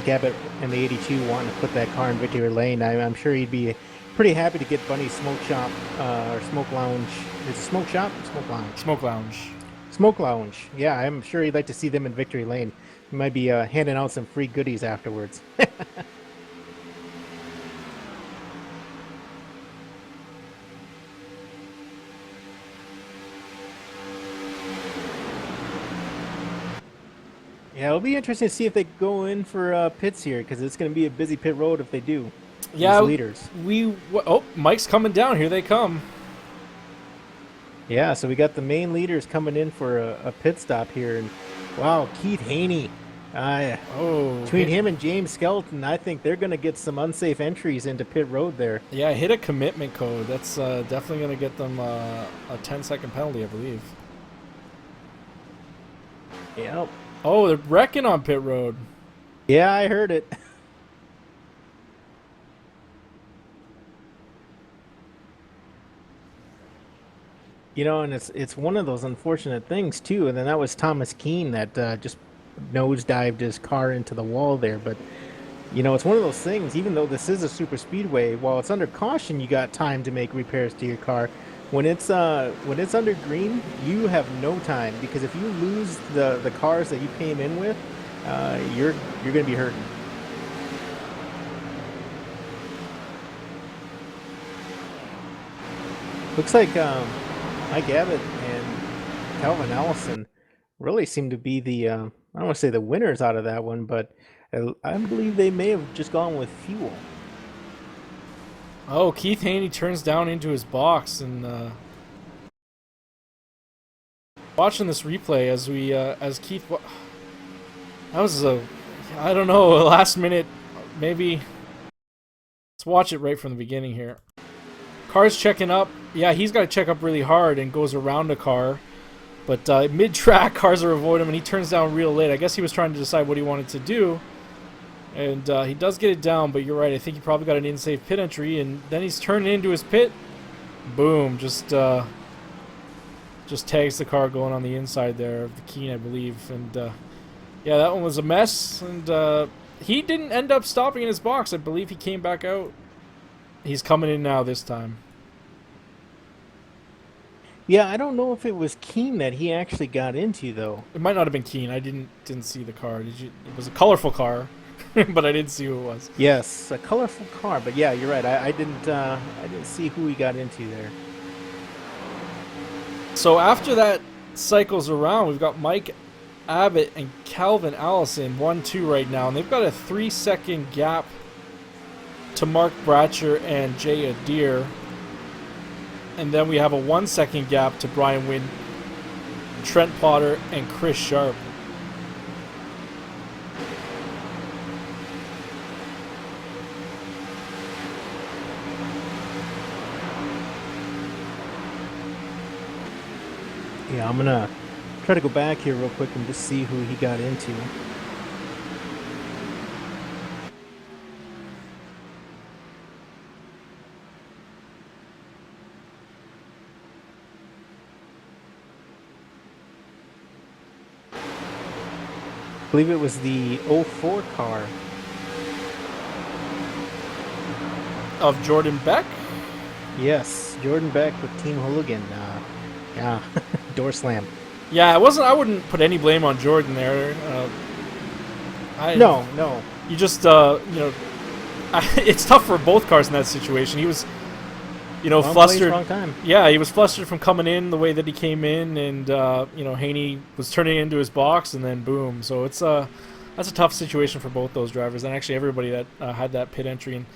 Abbott and the 82 wanting to put that car in victory lane. I'm sure he'd be pretty happy to get Bunny's smoke shop or smoke lounge. Is it smoke shop? Smoke lounge. Smoke lounge. Smoke lounge. Yeah, I'm sure he'd like to see them in victory lane. He might be handing out some free goodies afterwards. Yeah, it'll be interesting to see if they go in for pits here, because it's going to be a busy pit road if they do. Yeah, leaders. Mike's coming down. Here they come. Yeah, so we got the main leaders coming in for a pit stop here, and wow, Keith Haney. Between him and James Skelton, I think they're going to get some unsafe entries into pit road there. Yeah, hit a commitment code. That's definitely going to get them a 10-second penalty, I believe. Yep. Oh, they're wrecking on pit road. Yeah, I heard it. And it's one of those unfortunate things too. And then that was Thomas Keene that just nosedived his car into the wall there. But it's one of those things. Even though this is a super speedway, while it's under caution, you got time to make repairs to your car. When it's under green, you have no time, because if you lose the cars that you came in with, you're going to be hurting. Looks like Mike Abbott and Calvin Allison really seem to be the I don't want to say the winners out of that one, but I believe they may have just gone with fuel. Oh, Keith Haney turns down into his box, and watching this replay as Keith, that was a I don't know. Last minute, maybe. Let's watch it right from the beginning here. Car's checking up. Yeah, he's got to check up really hard and goes around the car. But mid-track, cars are avoiding him, and he turns down real late. I guess he was trying to decide what he wanted to do. And he does get it down, but you're right. I think he probably got an in-safe pit entry, and then he's turning into his pit. Boom. Just tags the car going on the inside there of the Keen, I believe. And, yeah, that one was a mess. And he didn't end up stopping in his box. I believe he came back out. He's coming in now this time. Yeah, I don't know if it was Keen that he actually got into, though. It might not have been Keen. I didn't see the car. Did you? It was a colorful car, but I didn't see who it was. Yes, a colorful car, but yeah, you're right. I didn't see who he got into there. So after that cycles around, we've got Mike Abbott and Calvin Allison 1-2 right now, and they've got a 3-second gap to Mark Bratcher and Jay Adair. And then we have a 1-second gap to Brian Wynn, Trent Potter, and Chris Sharp. Yeah, I'm gonna try to go back here real quick and just see who he got into. I believe it was the 04 car. Of Jordan Beck? Yes, Jordan Beck with Team Hooligan. Yeah, door slam. Yeah, it wasn't. I wouldn't put any blame on Jordan there. No. You just, it's tough for both cars in that situation. He was, Wrong flustered. place, wrong time. Yeah, he was flustered from coming in the way that he came in, and Haney was turning into his box, and then boom. So that's a tough situation for both those drivers, and actually everybody that had that pit entry. And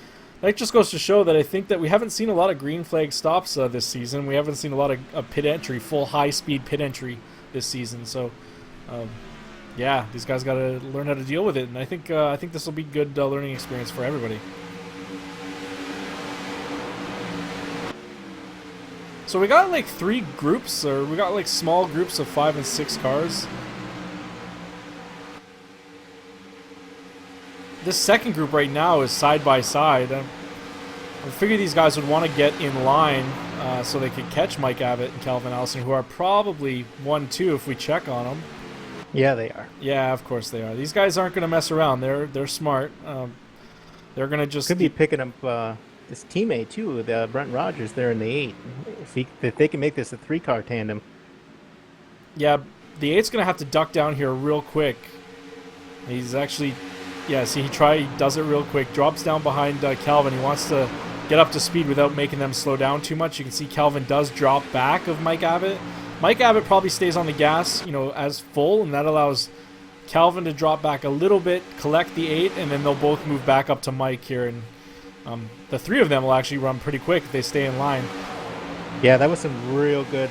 that just goes to show that I think that we haven't seen a lot of green flag stops this season. We haven't seen a lot of pit entry, full high-speed pit entry this season. So, yeah, these guys got to learn how to deal with it, and I think this will be good learning experience for everybody. So we got like 3 groups, or we got like small groups of 5 and 6 cars. This second group right now is side by side. I figure these guys would want to get in line so they could catch Mike Abbott and Calvin Allison, who are probably 1-2 if we check on them. Yeah, they are. Yeah, of course they are. These guys aren't going to mess around. They're smart. They're going to just could be picking up his teammate too, the Brent Rogers there in the 8. If they can make this a 3-car tandem. Yeah, the 8's going to have to duck down here real quick. He's actually. Yeah, see, he does it real quick, drops down behind Calvin. He wants to get up to speed without making them slow down too much. You can see Calvin does drop back of Mike Abbott. Mike Abbott probably stays on the gas, as full, and that allows Calvin to drop back a little bit, collect the 8, and then they'll both move back up to Mike here. And the 3 of them will actually run pretty quick if they stay in line. Yeah, that was some real good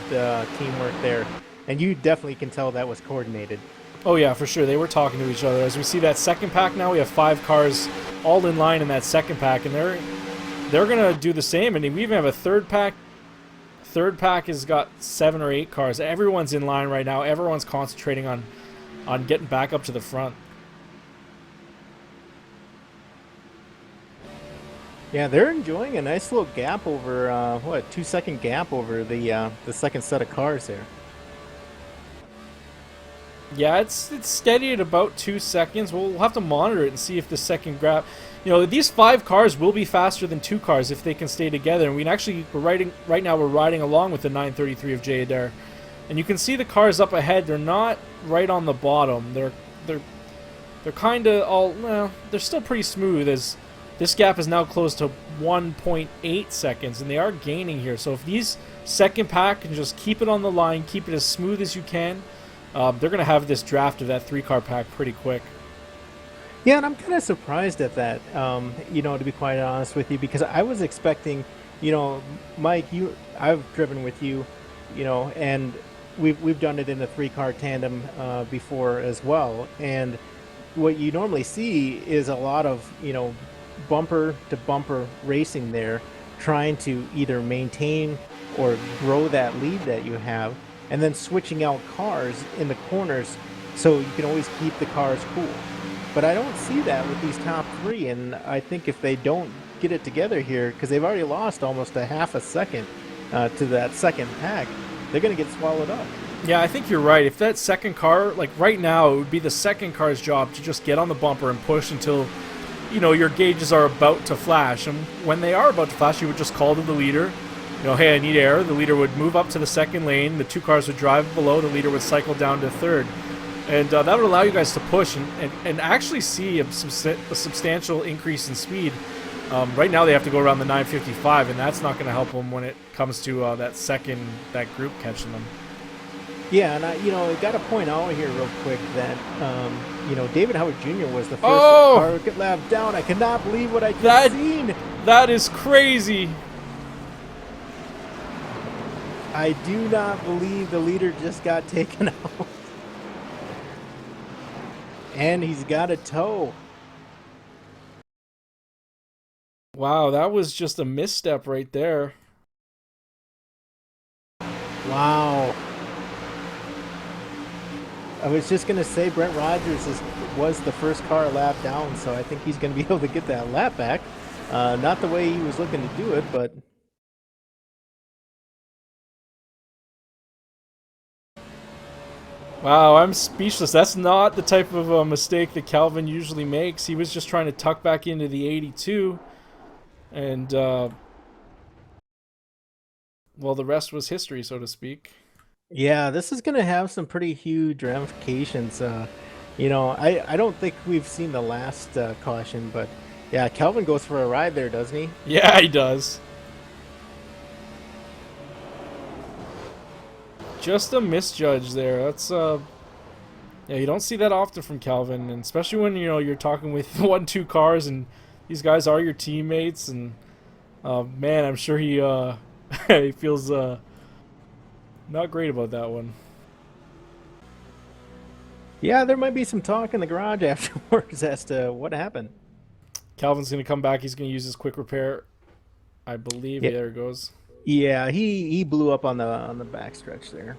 teamwork there. And you definitely can tell that was coordinated. Oh yeah, for sure. They were talking to each other. As we see that second pack now, we have 5 cars all in line in that second pack, and they're gonna do the same. And we even have a third pack. Third pack has got 7 or 8 cars. Everyone's in line right now. Everyone's concentrating on getting back up to the front. Yeah, they're enjoying a nice little gap over 2-second gap over the second set of cars there. Yeah, it's steady at about 2 seconds. We'll have to monitor it and see if the second grab. These 5 cars will be faster than 2 cars if they can stay together. And right now we're riding along with the 933 of Jay Adair, and you can see the cars up ahead. They're not right on the bottom. They're kind of all. Well, they're still pretty smooth. As this gap is now close to 1.8 seconds, and they are gaining here. So if these second pack can just keep it on the line, keep it as smooth as you can. They're going to have this draft of that 3-car pack pretty quick. Yeah, and I'm kind of surprised at that, to be quite honest with you, because I was expecting, Mike, I've driven with you, and we've done it in a 3-car tandem before as well, and what you normally see is a lot of, bumper to bumper racing there, trying to either maintain or grow that lead that you have, and then switching out cars in the corners so you can always keep the cars cool. But I don't see that with these top three, and I think if they don't get it together here, because they've already lost almost a half a second to that second pack, they're going to get swallowed up. Yeah, I think you're right. If that second car, like right now, it would be the second car's job to just get on the bumper and push until, your gauges are about to flash. And when they are about to flash, you would just call to the leader, hey, I need air. The leader would move up to the second lane. The two cars would drive below. The leader would cycle down to third. And that would allow you guys to push and actually see a substantial increase in speed. Right now they have to go around the 955, and that's not going to help them when it comes to that group catching them. Yeah, and I got to point out here real quick that, David Howard Jr. was the first car to get lap down. I cannot believe what I just seen. That is crazy. I do not believe the leader just got taken out. And he's got a tow. Wow, that was just a misstep right there. Wow. I was just going to say Brent Rogers was the first car lap down, so I think he's going to be able to get that lap back. Not the way he was looking to do it, but... Wow, I'm speechless. That's not the type of mistake that Calvin usually makes. He was just trying to tuck back into the 82, and, well, the rest was history, so to speak. Yeah, this is going to have some pretty huge ramifications. I don't think we've seen the last caution, but yeah, Calvin goes for a ride there, doesn't he? Yeah, he does. Just a misjudge there. That's yeah, you don't see that often from Calvin, and especially when you're talking with 1-2 cars and these guys are your teammates, and man, I'm sure he he feels not great about that one. Yeah, there might be some talk in the garage afterwards as to what happened. Calvin's going to come back. He's going to use his quick repair, I believe. Yeah. There it goes. Yeah, he blew up on the backstretch there.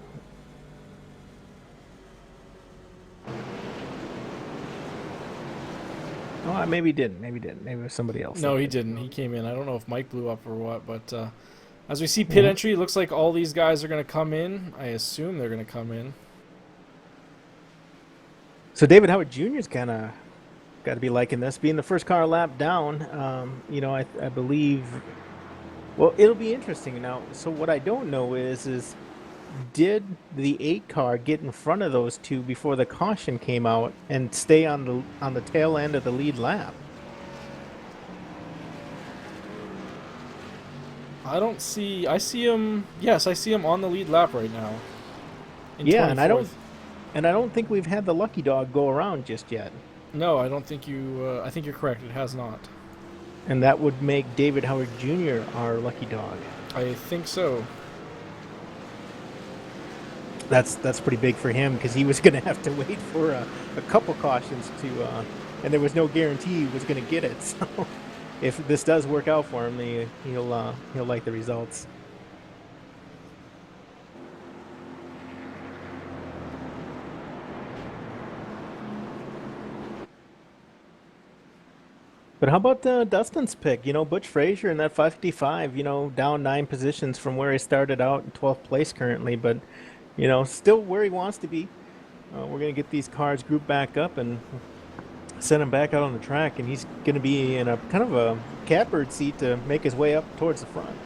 Oh, maybe he didn't. Maybe it was somebody else. No, he didn't. He came in. I don't know if Mike blew up or what, but as we see pit entry, it looks like all these guys are going to come in. I assume they're going to come in. So David Howard Jr.'s kind of got to be liking this, being the first car lap down. I believe. Well, it'll be interesting now. So what I don't know is did the 8 car get in front of those two before the caution came out and stay on the tail end of the lead lap? I see him. Yes, I see him on the lead lap right now. Yeah, 24th. and I don't think we've had the lucky dog go around just yet. No, I don't think you. I think you're correct. It has not. And that would make David Howard Jr. our lucky dog. I think so. That's pretty big for him because he was going to have to wait for a couple cautions and there was no guarantee he was going to get it. So if this does work out for him, he'll like the results. But how about Dustin's pick? Butch Frazier in that 555, down 9 positions from where he started out in 12th place currently, but, still where he wants to be. We're going to get these cars grouped back up and send him back out on the track, and he's going to be in a kind of a catbird seat to make his way up towards the front.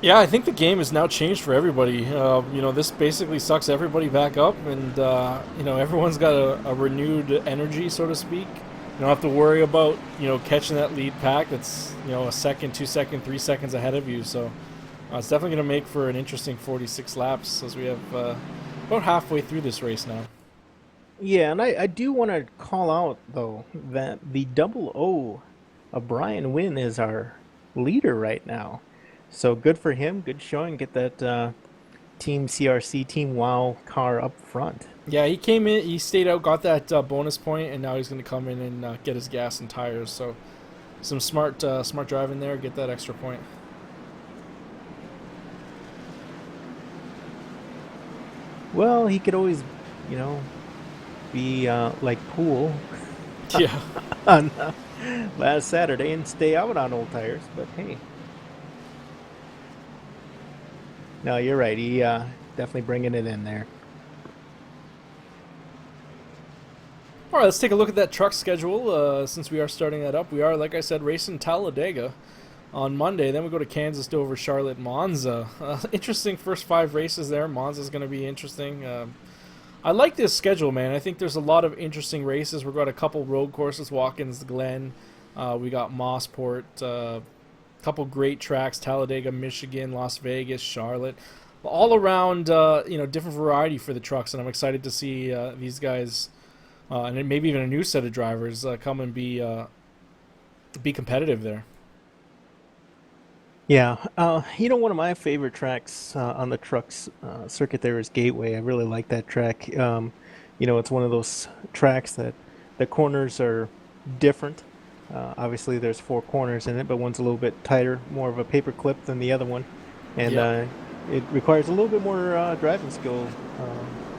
Yeah, I think the game has now changed for everybody. This basically sucks everybody back up, and, everyone's got a renewed energy, so to speak. You don't have to worry about, catching that lead pack that's, a second, 2 seconds, 3 seconds ahead of you. So it's definitely going to make for an interesting 46 laps as we have about halfway through this race now. Yeah, and I do want to call out, though, that the 00 of Brian Wynn is our leader right now. So good for him. Good showing. Get that Team CRC, Team WOW car up front. Yeah, he came in, he stayed out, got that bonus point, and now he's going to come in and get his gas and tires. So some smart driving there, get that extra point. Well, he could always, you know, be like Poole Yeah. on last Saturday and stay out on old tires. But hey, no, you're right. He definitely bringing it in there. All right, let's take a look at that truck schedule. Since we are starting that up, we are, like I said, racing Talladega on Monday. Then we go to Kansas, Dover, Charlotte, Monza. Interesting first 5 races there. Monza's going to be interesting. I like this schedule, man. I think there's a lot of interesting races. We've got a couple road courses, Watkins Glen. We got Mosport. A couple great tracks, Talladega, Michigan, Las Vegas, Charlotte. All around, different variety for the trucks, and I'm excited to see these guys, and then maybe even a new set of drivers come and be competitive there. Yeah, one of my favorite tracks on the trucks circuit there is Gateway. I really like that track. It's one of those tracks that the corners are different. Obviously, there's 4 corners in it, but one's a little bit tighter, more of a paper clip than the other one, and Yep. it requires a little bit more driving skill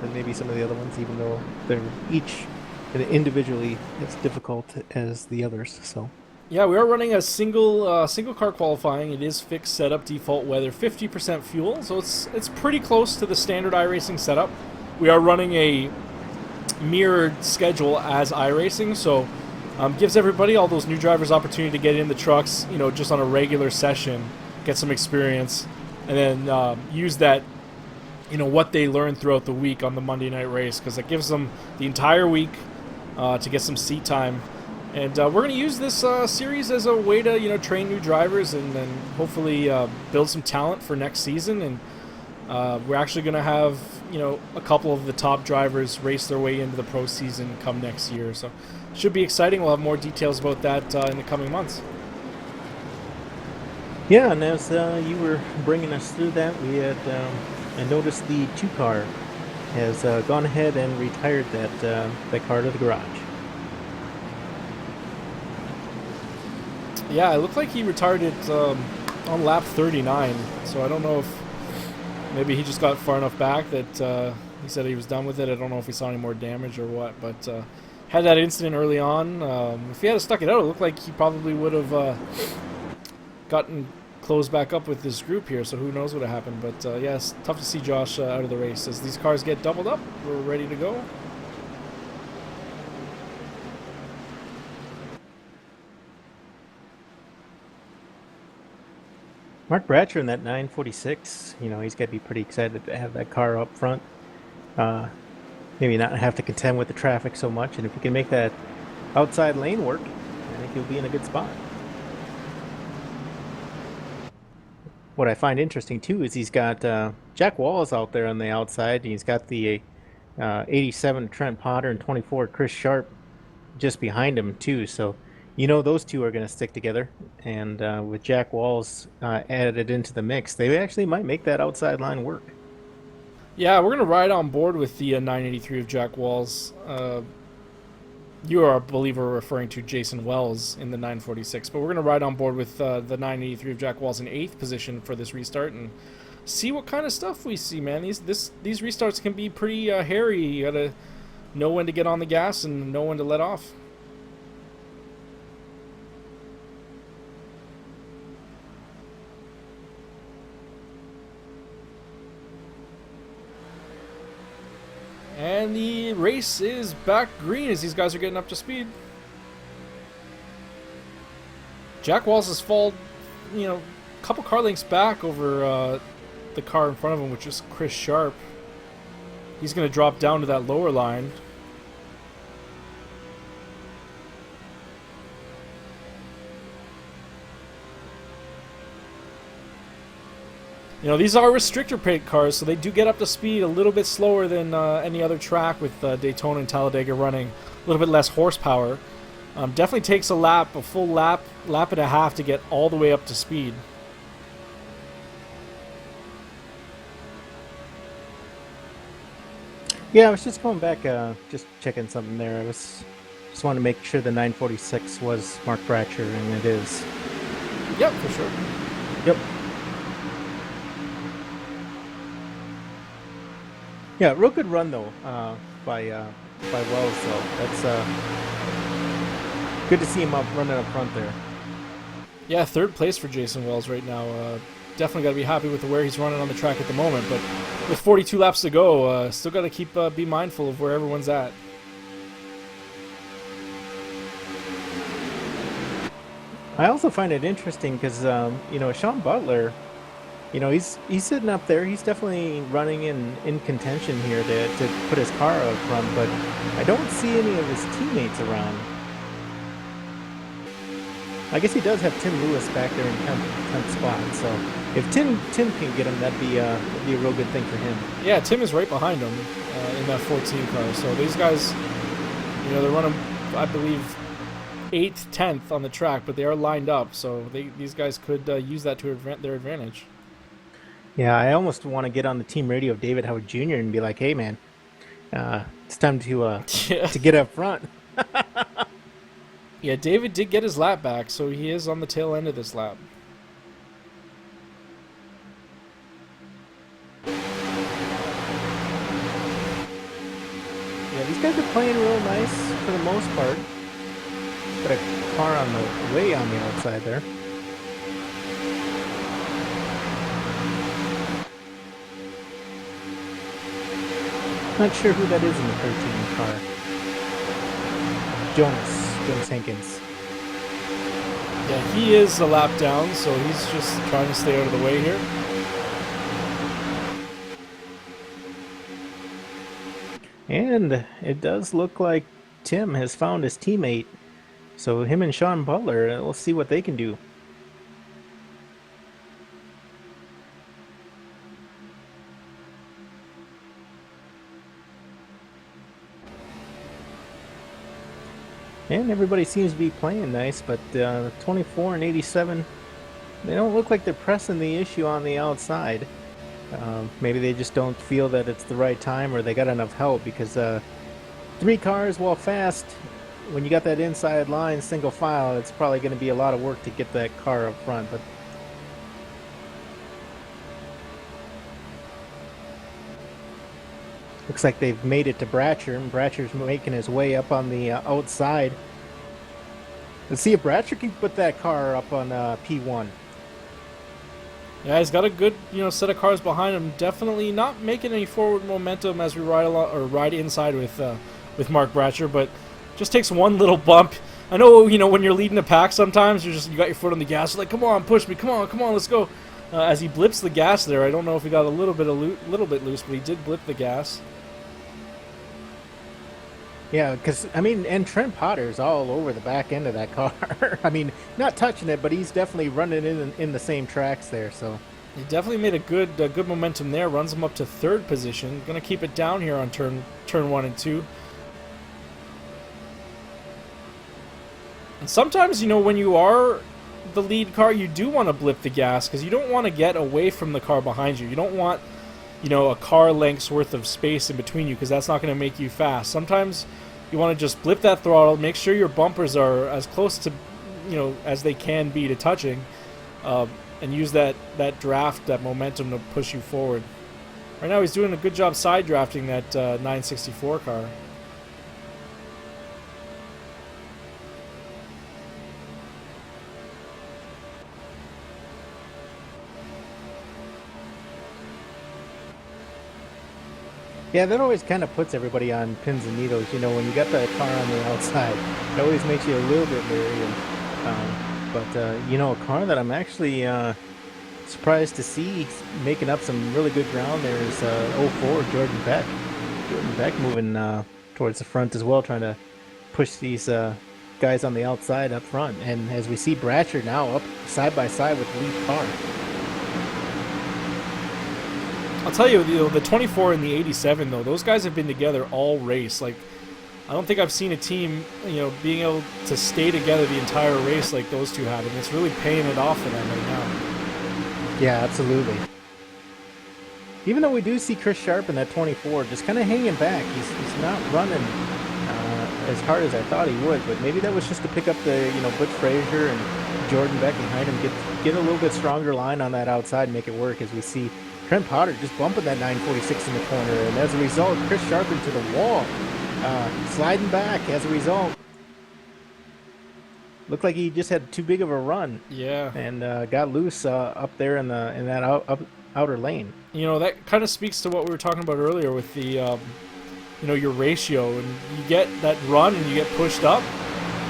than maybe some of the other ones, even though they're each individually as difficult as the others. So. Yeah, we are running a single car qualifying. It is fixed setup, default weather, 50% fuel, so it's pretty close to the standard iRacing setup. We are running a mirrored schedule as iRacing, so gives everybody, all those new drivers, opportunity to get in the trucks, just on a regular session, get some experience, and then use that, what they learn throughout the week on the Monday night race, because it gives them the entire week to get some seat time. And we're going to use this series as a way to, train new drivers and then hopefully build some talent for next season. And we're actually going to have, a couple of the top drivers race their way into the pro season come next year. So it should be exciting. We'll have more details about that in the coming months. Yeah, and as you were bringing us through that, we had I noticed the 2-car has gone ahead and retired that car to the garage. Yeah, it looked like he retired it on lap 39. So I don't know if maybe he just got far enough back that he said he was done with it. I don't know if he saw any more damage or what, but had that incident early on. If he had stuck it out, it looked like he probably would have gotten closed back up with this group here, so who knows what happened. But yeah, it's tough to see Josh out of the race. As these cars get doubled up, we're ready to go. Mark Bratcher in that 946, he's got to be pretty excited to have that car up front. Maybe not have to contend with the traffic so much, and if he can make that outside lane work, I think he'll be in a good spot. What I find interesting too is he's got Jack Wallace out there on the outside, and he's got the 87 Trent Potter and 24 Chris Sharp just behind him too. So those two are going to stick together, and with Jack Walls added into the mix, they actually might make that outside line work. Yeah, we're going to ride on board with the 983 of Jack Walls. You are, I believe, referring to Jason Wells in the 946, but we're going to ride on board with the 983 of Jack Walls in 8th position for this restart and see what kind of stuff we see, man. These restarts can be pretty hairy. You got to know when to get on the gas and know when to let off. And the race is back green as these guys are getting up to speed. Jack Walls has fallen, a couple car lengths back over the car in front of him, which is Chris Sharp. He's going to drop down to that lower line. These are restrictor plate cars, so they do get up to speed a little bit slower than any other track with Daytona and Talladega running. A little bit less horsepower. Definitely takes a full lap and a half to get all the way up to speed. Yeah, I was just going back, just checking something there. I was just wanted to make sure the 946 was Mark Bratcher, and it is. Yep, for sure. Yep. Yeah, real good run though, by Wells though. That's good to see him up running up front there. Yeah, third place for Jason Wells right now. Definitely got to be happy with where he's running on the track at the moment. But with 42 laps to go, still got to be mindful of where everyone's at. I also find it interesting because Sean Butler, he's sitting up there. He's definitely running in contention here to put his car up front, but I don't see any of his teammates around. I guess he does have Tim Lewis back there in 10th spot, so if Tim can get him, that'd be a real good thing for him. Yeah, Tim is right behind him in that 14 car. So these guys, they're running, I believe, 8th, 10th on the track, but they are lined up, so these guys could use that to their advantage. Yeah, I almost want to get on the team radio of David Howard Jr. and be like, "Hey, man, it's time to get up front." Yeah, David did get his lap back, so he is on the tail end of this lap. Yeah, these guys are playing real nice for the most part. Got a car on the way on the outside there. Not sure who that is in the 13 car. Jonas Hankins. Yeah, he is a lap down, so he's just trying to stay out of the way here. And it does look like Tim has found his teammate. So him and Sean Butler, we'll see what they can do. And everybody seems to be playing nice, but 24 and 87, they don't look like they're pressing the issue on the outside. Maybe they just don't feel that it's the right time, or they got enough help, because 3 cars, while fast, when you got that inside line single file, it's probably going to be a lot of work to get that car up front. But looks like they've made it to Bratcher, and Bratcher's making his way up on the outside. Let's see if Bratcher can put that car up on P1. Yeah, he's got a good, set of cars behind him. Definitely not making any forward momentum as we ride inside with Mark Bratcher, but just takes one little bump. I know, when you're leading a pack, sometimes you got your foot on the gas, you're like, come on, push me, come on, let's go. As he blips the gas there, I don't know if he got a little bit loose, but he did blip the gas. Yeah, because, and Trent Potter's all over the back end of that car. Not touching it, but he's definitely running in the same tracks there, so. He definitely made a good momentum there, runs him up to 3rd position. Gonna keep it down here on turn 1 and 2. And sometimes, when you are the lead car, you do want to blip the gas, because you don't want to get away from the car behind you. You don't want, a car length's worth of space in between you, because that's not going to make you fast. Sometimes you want to just blip that throttle, make sure your bumpers are as close to, as they can be to touching, and use that draft, that momentum to push you forward. Right now he's doing a good job side drafting that 964 car. Yeah, that always kind of puts everybody on pins and needles. When you got that car on the outside, it always makes you a little bit leery. But a car that I'm actually surprised to see making up some really good ground there is 04 Jordan Beck. Jordan Beck moving towards the front as well, trying to push these guys on the outside up front. And as we see Bratcher now up side by side with the lead car. I'll tell you, the 24 and the 87, though, those guys have been together all race. Like, I don't think I've seen a team, being able to stay together the entire race like those two have, and it's really paying it off for them right now. Yeah, absolutely. Even though we do see Chris Sharp in that 24, just kind of hanging back. He's not running as hard as I thought he would, but maybe that was just to pick up the Butch Frazier and Jordan Beck behind him, get a little bit stronger line on that outside and make it work, as we see Trent Potter just bumping that 946 in the corner, and as a result, Chris Sharp into the wall, sliding back as a result. Looked like he just had too big of a run. Yeah. And got loose up there in that outer lane. That kind of speaks to what we were talking about earlier with the, your ratio. And you get that run and you get pushed up,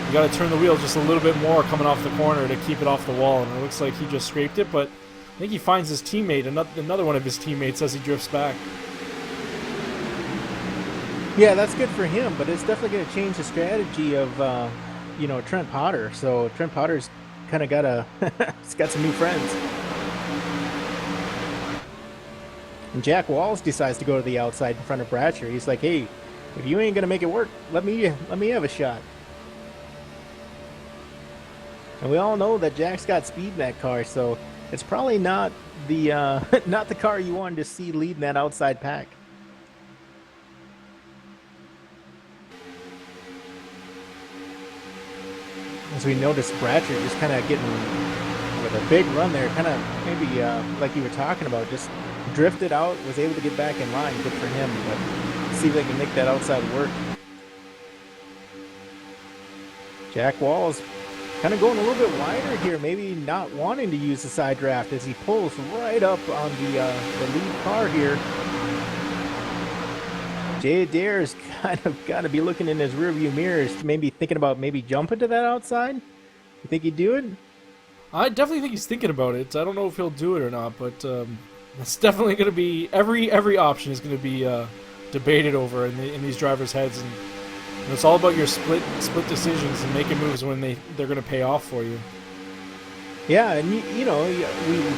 you got to turn the wheel just a little bit more coming off the corner to keep it off the wall. And it looks like he just scraped it, but I think he finds his teammate, another one of his teammates, as he drifts back. Yeah, that's good for him, but it's definitely going to change the strategy of, Trent Potter. So Trent Potter's kind of got he's got some new friends. And Jack Walls decides to go to the outside in front of Bratcher. He's like, hey, if you ain't going to make it work, let me have a shot. And we all know that Jack's got speed in that car, so it's probably not the not the car you wanted to see leading that outside pack. As we notice, Bratcher just kind of getting with a big run there, kind of maybe like you were talking about, just drifted out, was able to get back in line. Good for him, but see if they can make that outside work. Jack Walls kind of going a little bit wider here, maybe not wanting to use the side draft as he pulls right up on the lead car here. Jay Adair's kind of got to be looking in his rearview mirrors, maybe thinking about maybe jumping to that outside. You think he'd do it? I definitely think he's thinking about it. I don't know if he'll do it or not, but it's definitely going to be every option is going to be debated over in these drivers' heads, and it's all about your split decisions and making moves when they're going to pay off for you. Yeah, and we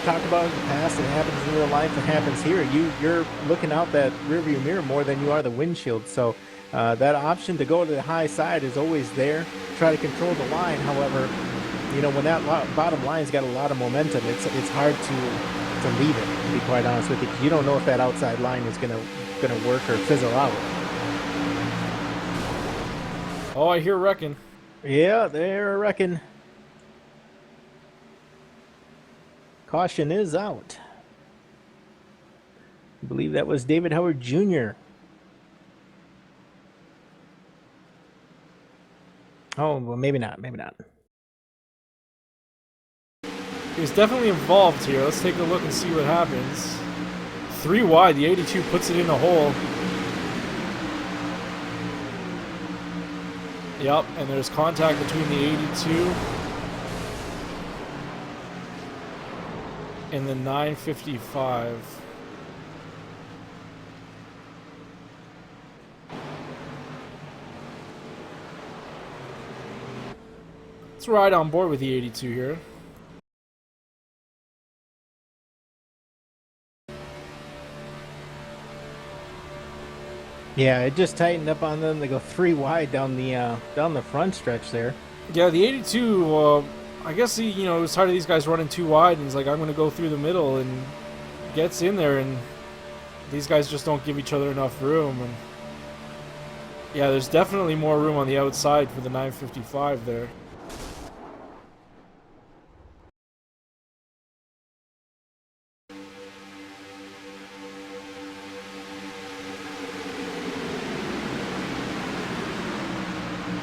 talked about it in the past. It happens in real life. It happens here. You're looking out that rearview mirror more than you are the windshield. So that option to go to the high side is always there. Try to control the line. However, when that bottom line's got a lot of momentum, it's hard to leave it. To be quite honest with you, because you don't know if that outside line is gonna work or fizzle out. Oh, I hear wrecking. Yeah, they're wrecking. Caution is out. I believe that was David Howard Jr. Oh, well, maybe not. Maybe not. He's definitely involved here. Let's take a look and see what happens. 3 wide. The 82 puts it in the hole. Yep, and there's contact between the 82 and the 955. Let's ride on board with the 82 here. Yeah, it just tightened up on them. They go 3 wide down the front stretch there. Yeah, the 82. I guess he was tired of these guys running too wide, and he's like, I'm going to go through the middle, and gets in there, and these guys just don't give each other enough room. And yeah, there's definitely more room on the outside for the 955 there.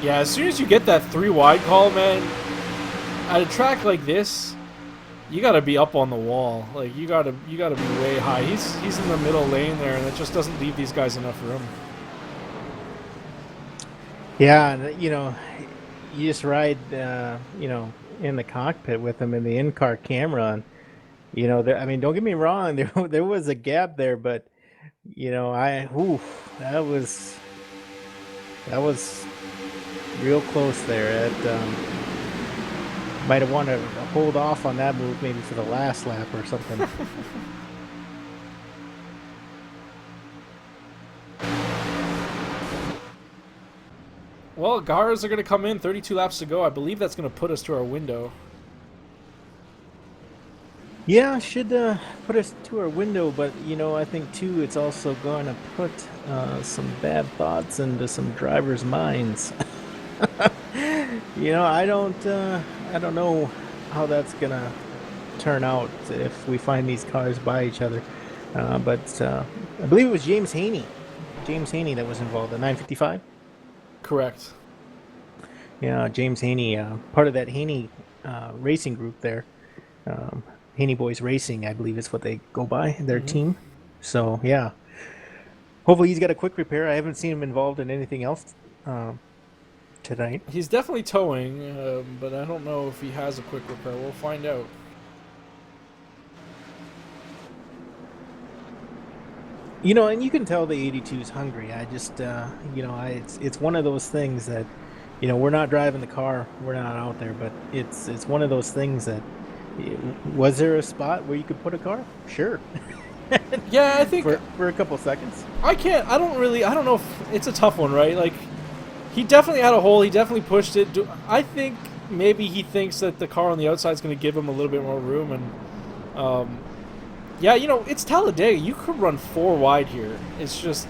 Yeah, as soon as you get that 3 wide call, man, at a track like this, you gotta be up on the wall. Like you gotta be way high. He's in the middle lane there, and it just doesn't leave these guys enough room. Yeah, and you just ride in the cockpit with them in the in-car camera, and I mean, don't get me wrong, there was a gap there, but that was real close there. It might have wanted to hold off on that move maybe for the last lap or something. Well, cars are going to come in, 32 laps to go. I believe that's going to put us to our window. Yeah, should put us to our window, but I think too it's also going to put some bad thoughts into some drivers' minds. I don't know how that's gonna turn out if we find these cars by each other. But I believe it was James Haney that was involved. The 955. Correct. Yeah, James Haney, part of that Haney racing group there. Um, Haney Boys Racing, I believe is what they go by, their Hmm. team. So yeah, hopefully he's got a quick repair. I haven't seen him involved in anything else tonight. He's definitely towing, but I don't know if he has a quick repair. We'll find out. And you can tell the 82 is hungry. I just, it's one of those things that, we're not driving the car, we're not out there, but it's one of those things that, was there a spot where you could put a car? Sure, Yeah, I think for a couple seconds. I can't. I don't know if it's a tough one, right? Like, he definitely had a hole. He definitely pushed it. I think maybe he thinks that the car on the outside is going to give him a little bit more room. And yeah, it's Talladega. You could run four wide here. It's just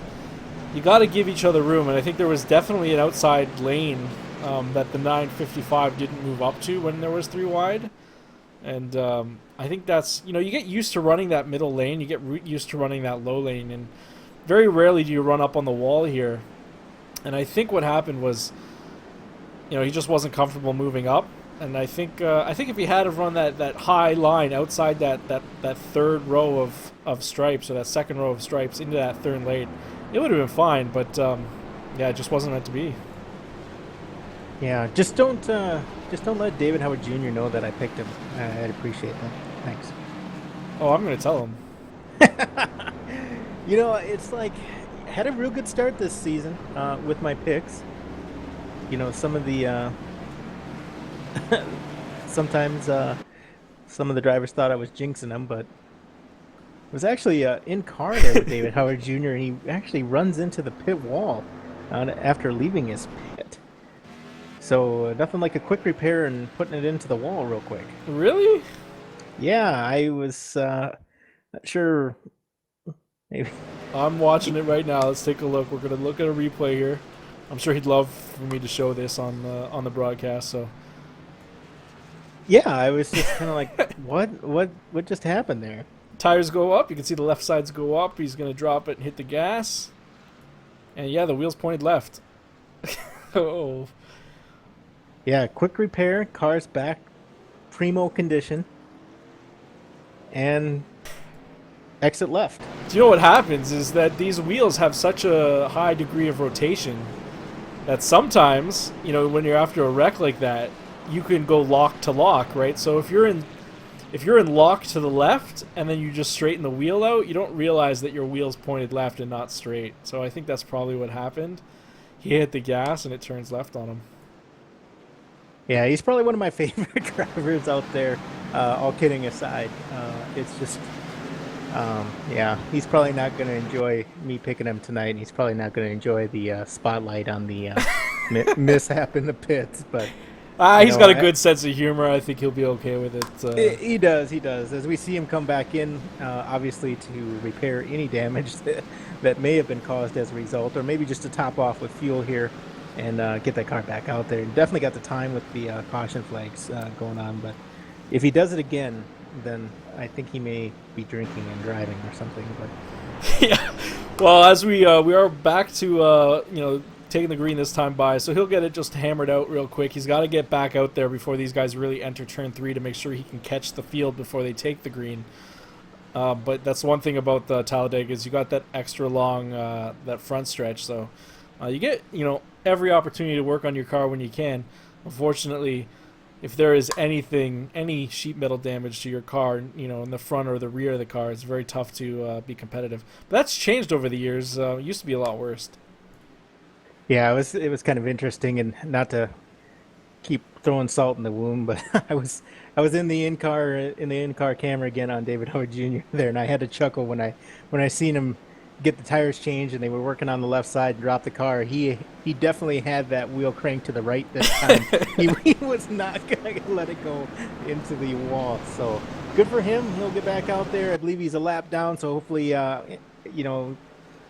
you got to give each other room. And I think there was definitely an outside lane that the 955 didn't move up to when there was three wide. And I think that's you get used to running that middle lane. You get used to running that low lane, and very rarely do you run up on the wall here. And I think what happened was, he just wasn't comfortable moving up. And I think if he had to run that high line outside that third row of stripes, or that second row of stripes into that third lane, it would have been fine. But yeah, it just wasn't meant to be. Yeah, just don't let David Howard Jr. know that I picked him. I'd appreciate that. Thanks. Oh, I'm gonna tell him. It's like had a real good start this season with my picks. Some of the sometimes some of the drivers thought I was jinxing them, but it was actually in car there with David Howard Jr. and he actually runs into the pit wall after leaving his pit. So nothing like a quick repair and putting it into the wall real quick. Really? Yeah, I was not sure. Maybe. I'm watching it right now. Let's take a look. We're gonna look at a replay here. I'm sure he'd love for me to show this on the broadcast. So Yeah, I was just kind of like, what just happened there? tires go up. You can see the left sides go up. He's gonna drop it and hit the gas. And yeah, the wheels pointed left. Oh. Yeah, quick repair, car's back, primo condition, and exit left. Do you know what happens is that these wheels have such a high degree of rotation that sometimes, when you're after a wreck like that, you can go lock to lock, right? So if you're in lock to the left and then you just straighten the wheel out, you don't realize that your wheel's pointed left and not straight. So I think that's probably what happened. He hit the gas and it turns left on him. Yeah, he's probably one of my favorite drivers out there. All kidding aside, it's just, yeah, he's probably not going to enjoy me picking him tonight. He's probably not going to enjoy the spotlight on the mishap in the pits. But He's got a good sense of humor. I think he'll be okay with it. he does. He does. As we see him come back in, obviously to repair any damage that may have been caused as a result, or maybe just to top off with fuel here and get that car back out there. Definitely got the time with the caution flags going on, but if he does it again, then I think he may be drinking and driving or something. But Yeah. Well, as we are back to taking the green this time by, so he'll get it just hammered out real quick. He's got to get back out there before these guys really enter turn 3 to make sure he can catch the field before they take the green. But that's one thing about the Talladega is you got that extra long that front stretch, so you get every opportunity to work on your car when you can. Unfortunately, if there is any sheet metal damage to your car, in the front or the rear of the car, it's very tough to be competitive. But that's changed over the years. It used to be a lot worse. yeah, it was kind of interesting, and not to keep throwing salt in the wound, but I was in the in car camera again on David Howard Jr. there, and I had to chuckle when I seen him get the tires changed, and they were working on the left side and dropped the car. He definitely had that wheel crank to the right this time. He was not gonna let it go into the wall. So good for him. He'll get back out there. I believe he's a lap down. So hopefully, you know,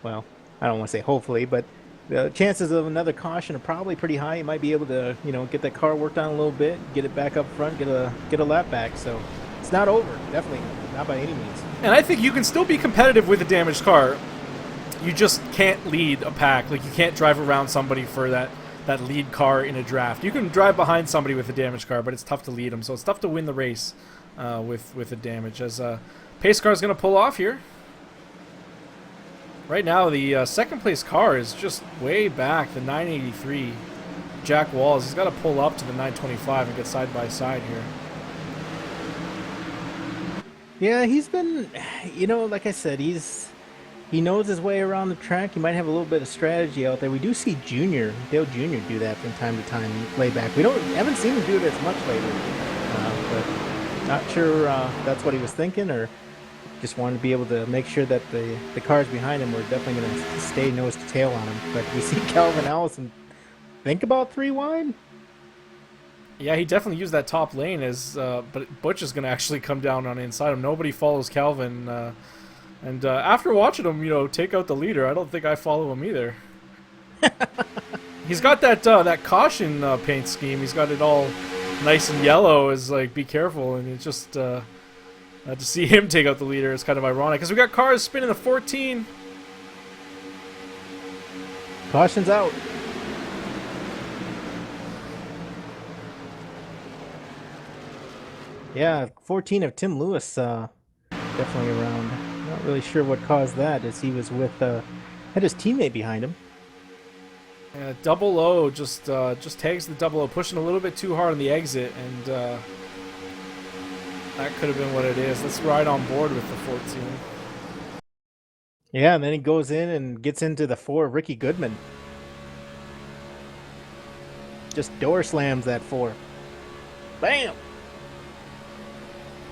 well, I don't want to say hopefully, but the chances of another caution are probably pretty high. He might be able to, get that car worked on a little bit, get it back up front, get a lap back. So it's not over. Definitely not by any means. And I think you can still be competitive with a damaged car. You just can't lead a pack. Like, you can't drive around somebody for that lead car in a draft. You can drive behind somebody with a damaged car, but it's tough to lead them. So it's tough to win the race with the damage. As pace car is going to pull off here. Right now, the second place car is just way back, the 983. Jack Walls. He's got to pull up to the 925 and get side by side here. Yeah, he's been, like I said, he knows his way around the track. He might have a little bit of strategy out there. We do see Dale Jr. do that from time to time, lay back. We haven't seen him do it as much lately, but not sure that's what he was thinking, or just wanted to be able to make sure that the cars behind him were definitely going to stay nose to tail on him. But we see Calvin Allison think about 3 wide. Yeah, he definitely used that top lane, but Butch is going to actually come down on the inside him. Nobody follows Calvin. And after watching him, take out the leader, I don't think I follow him either. He's got that caution paint scheme. He's got it all nice and yellow. Is like, be careful, and it's just to see him take out the leader is kind of ironic because we got cars spinning the 14. Caution's out. Yeah, 14 of Tim Lewis definitely around. Not really sure what caused that, as he was with had his teammate behind him. Yeah, double O just tags the double O, pushing a little bit too hard on the exit, and that could have been what it is. Let's ride on board with the 14. Yeah, and then he goes in and gets into the 4, Ricky Goodman. Just door slams that 4. Bam!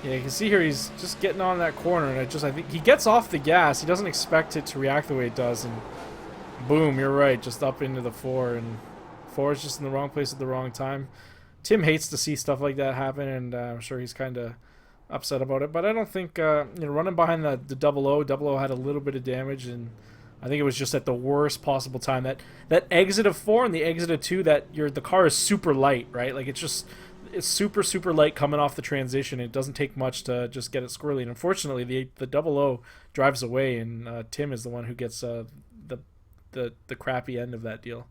Yeah, you can see here he's just getting on that corner, and I think he gets off the gas. He doesn't expect it to react the way it does, and boom, you're right, just up into the 4, and 4 is just in the wrong place at the wrong time. Tim hates to see stuff like that happen, and I'm sure he's kind of upset about it. But I don't think running behind the double O had a little bit of damage, and I think it was just at the worst possible time. That exit of 4 and the exit of 2, the car is super light, right? Like it's super, super light coming off the transition. It doesn't take much to just get it squirrely. And unfortunately, the double O drives away, and Tim is the one who gets the crappy end of that deal.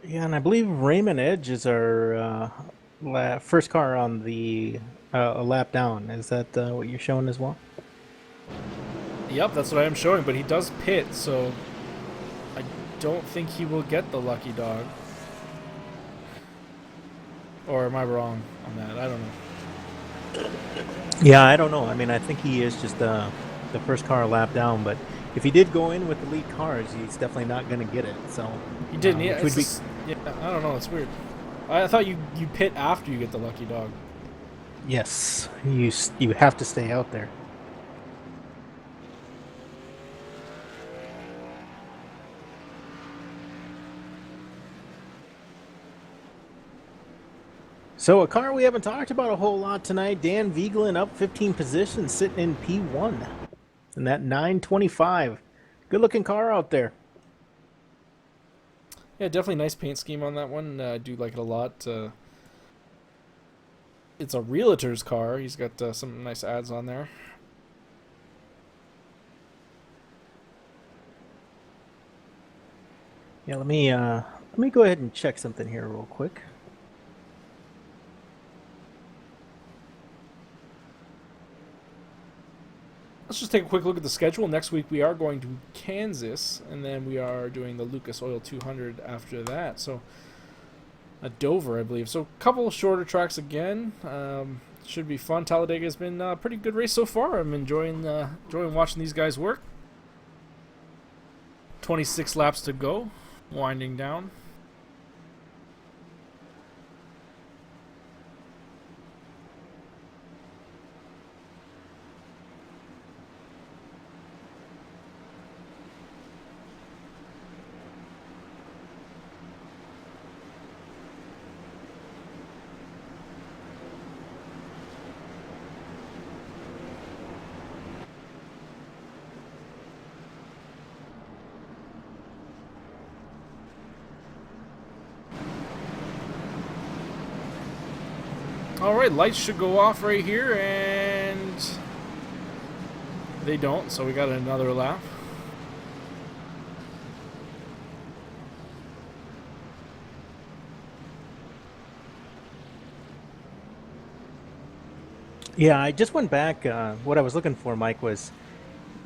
Yeah, and I believe Raymond Edge is our first car on the a lap down. Is that what you're showing as well? Yep, that's what I am showing, but he does pit, so I don't think he will get the lucky dog. Or am I wrong on that? I don't know. Yeah, I don't know. I mean, I think he is just the first car lap down, but if he did go in with the lead cars, he's definitely not going to get it. So he didn't. Yeah, I don't know. It's weird. I thought you pit after you get the lucky dog. Yes, you have to stay out there. So a car we haven't talked about a whole lot tonight, Dan Vigeland up 15 positions, sitting in P1. And that 925. Good looking car out there. Yeah, definitely nice paint scheme on that one. I do like it a lot. It's a realtor's car. He's got some nice ads on there. Yeah, let me go ahead and check something here real quick. Let's just take a quick look at the schedule. Next week we are going to Kansas, and then we are doing the Lucas Oil 200 after that. So, Dover, I believe. So, a couple shorter tracks again. Should be fun. Talladega has been a pretty good race so far. I'm enjoying watching these guys work. 26 laps to go, winding down. Alright, lights should go off right here, and they don't, so we got another lap. Yeah, I just went back. What I was looking for, Mike, was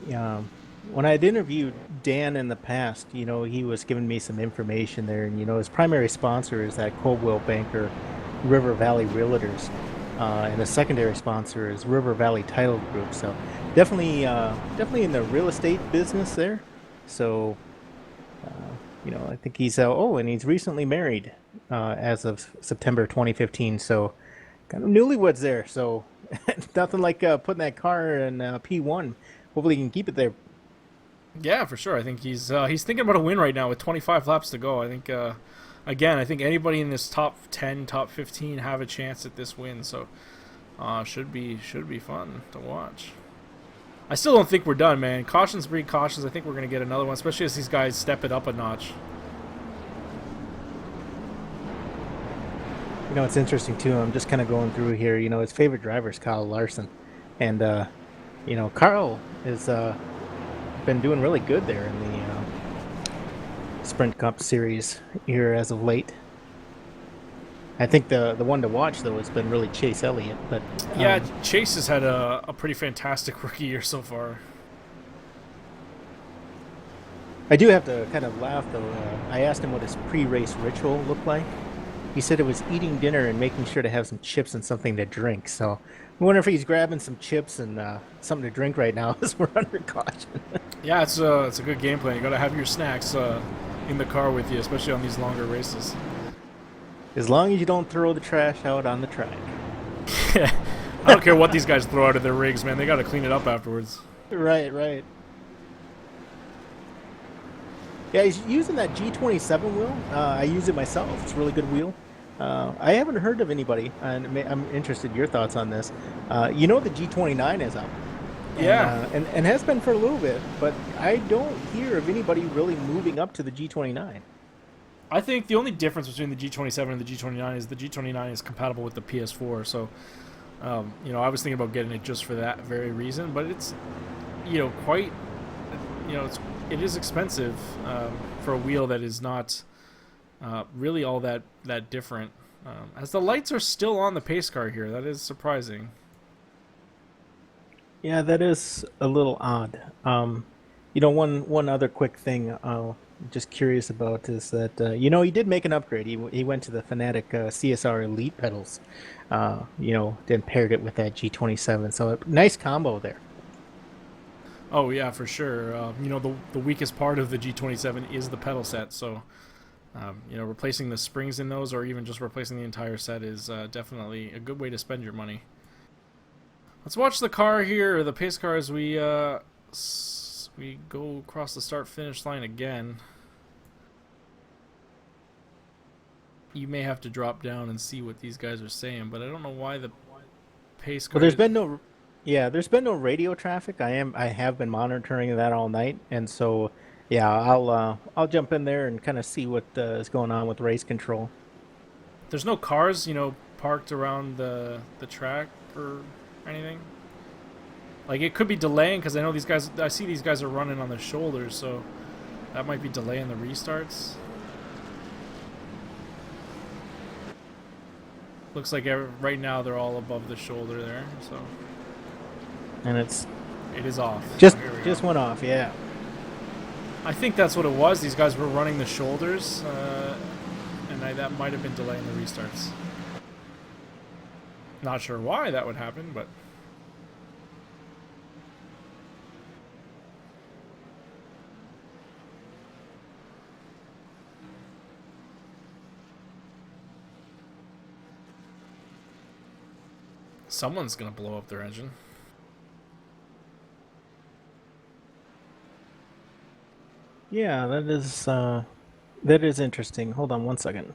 when I had interviewed Dan in the past. He was giving me some information there, and his primary sponsor is that Coldwell Banker River Valley Realtors, and the secondary sponsor is River Valley Title Group. So definitely in the real estate business there. So I think he's and he's recently married as of September 2015. So kind of newlyweds there. So nothing like putting that car in P1. Hopefully he can keep it there. Yeah, for sure. I think he's thinking about a win right now with 25 laps to go. I think again, I think anybody in this top 10, top 15 have a chance at this win. So should be fun to watch. I still don't think we're done, man. Cautions breed cautions. I think we're gonna get another one, especially as these guys step it up a notch. It's interesting too. I'm just kind of going through here. His favorite driver is Kyle Larson, and Carl has been doing really good there in the Sprint Cup Series here as of late. I think the one to watch though has been really Chase Elliott, but yeah, Chase has had a pretty fantastic rookie year so far. I do have to kind of laugh though. I asked him what his pre-race ritual looked like. He said it was eating dinner and making sure to have some chips and something to drink. So I wonder if he's grabbing some chips and something to drink right now as we're under caution. Yeah, it's a good game plan. You got to have your snacks in the car with you, especially on these longer races. As long as you don't throw the trash out on the track. I don't care what these guys throw out of their rigs, man. They got to clean it up afterwards. Right. Yeah, he's using that G27 wheel. I use it myself. It's a really good wheel. I haven't heard of anybody, and I'm interested in your thoughts on this. The G29 is up. Yeah. And has been for a little bit, but I don't hear of anybody really moving up to the G29. I think the only difference between the G27 and the G29 is the G29 is compatible with the PS4. So, I was thinking about getting it just for that very reason, but it's, quite, it is expensive for a wheel that is not really all that different. As the lights are still on the pace car here, that is surprising. Yeah, that is a little odd. One other quick thing just curious about is that he did make an upgrade. He went to the Fanatic CSR Elite pedals, then paired it with that G27. So a nice combo there. Oh yeah, for sure. The weakest part of the G27 is the pedal set. So replacing the springs in those, or even just replacing the entire set, is definitely a good way to spend your money. Let's watch the car here, or the pace car, as we go across the start-finish line again. You may have to drop down and see what these guys are saying, but I don't know why the pace car. Well, there's been no radio traffic. I have been monitoring that all night, and so yeah, I'll jump in there and kind of see what is going on with race control. There's no cars, parked around the track or anything. Like, it could be delaying, because I see these guys are running on the shoulders, so that might be delaying the restarts. Looks like right now they're all above the shoulder there, so. And it is off. Just went off, yeah. I think that's what it was. These guys were running the shoulders, and that might have been delaying the restarts. Not sure why that would happen, but. Someone's gonna blow up their engine. Yeah, that is interesting. Hold on one second.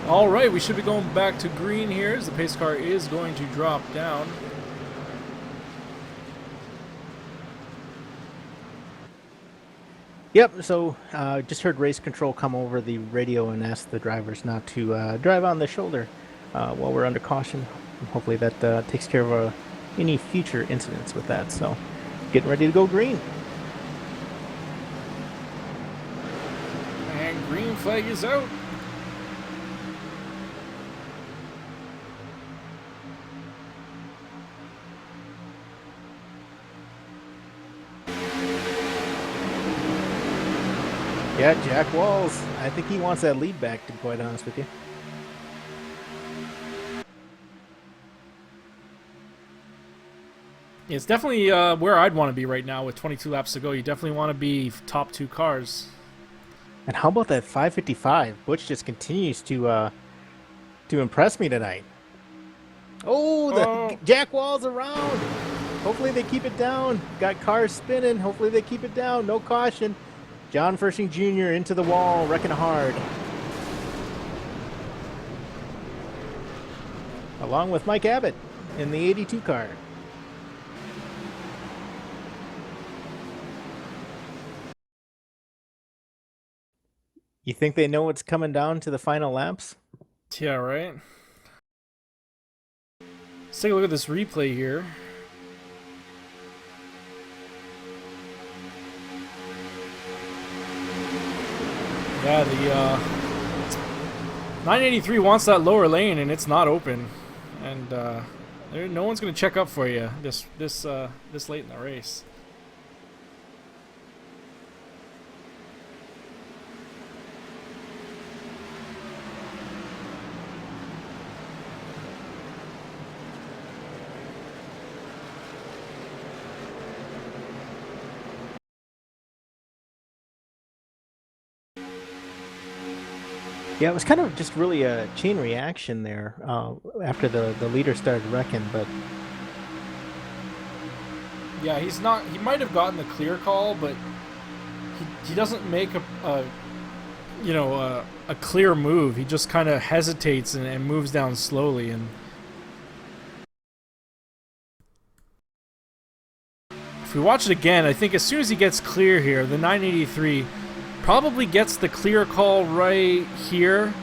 All right, we should be going back to green here as the pace car is going to drop down. Yep, so just heard race control come over the radio and ask the drivers not to drive on the shoulder while we're under caution. Hopefully that takes care of any future incidents with that. So getting ready to go green. And green flag is out. Yeah, Jack Walls. I think he wants that lead back, to be quite honest with you. It's definitely where I'd want to be right now with 22 laps to go. You definitely want to be top 2 cars. And how about that 555? Butch just continues to impress me tonight. Oh, the Jack Walls around. Hopefully they keep it down. Got cars spinning. Hopefully they keep it down. No caution. John Fershing Jr. into the wall, wrecking hard. Along with Mike Abbott in the 82 car. You think they know what's coming down to the final laps? Yeah, right. Let's take a look at this replay here. Yeah, the 983 wants that lower lane, and it's not open, and no one's going to check up for you this late in the race. Yeah, it was kind of just really a chain reaction there after the leader started wrecking, but yeah, he might have gotten the clear call, but he doesn't make a clear move. He just kind of hesitates and moves down slowly. And if we watch it again, I think as soon as he gets clear here, the 983 probably gets the clear call right here.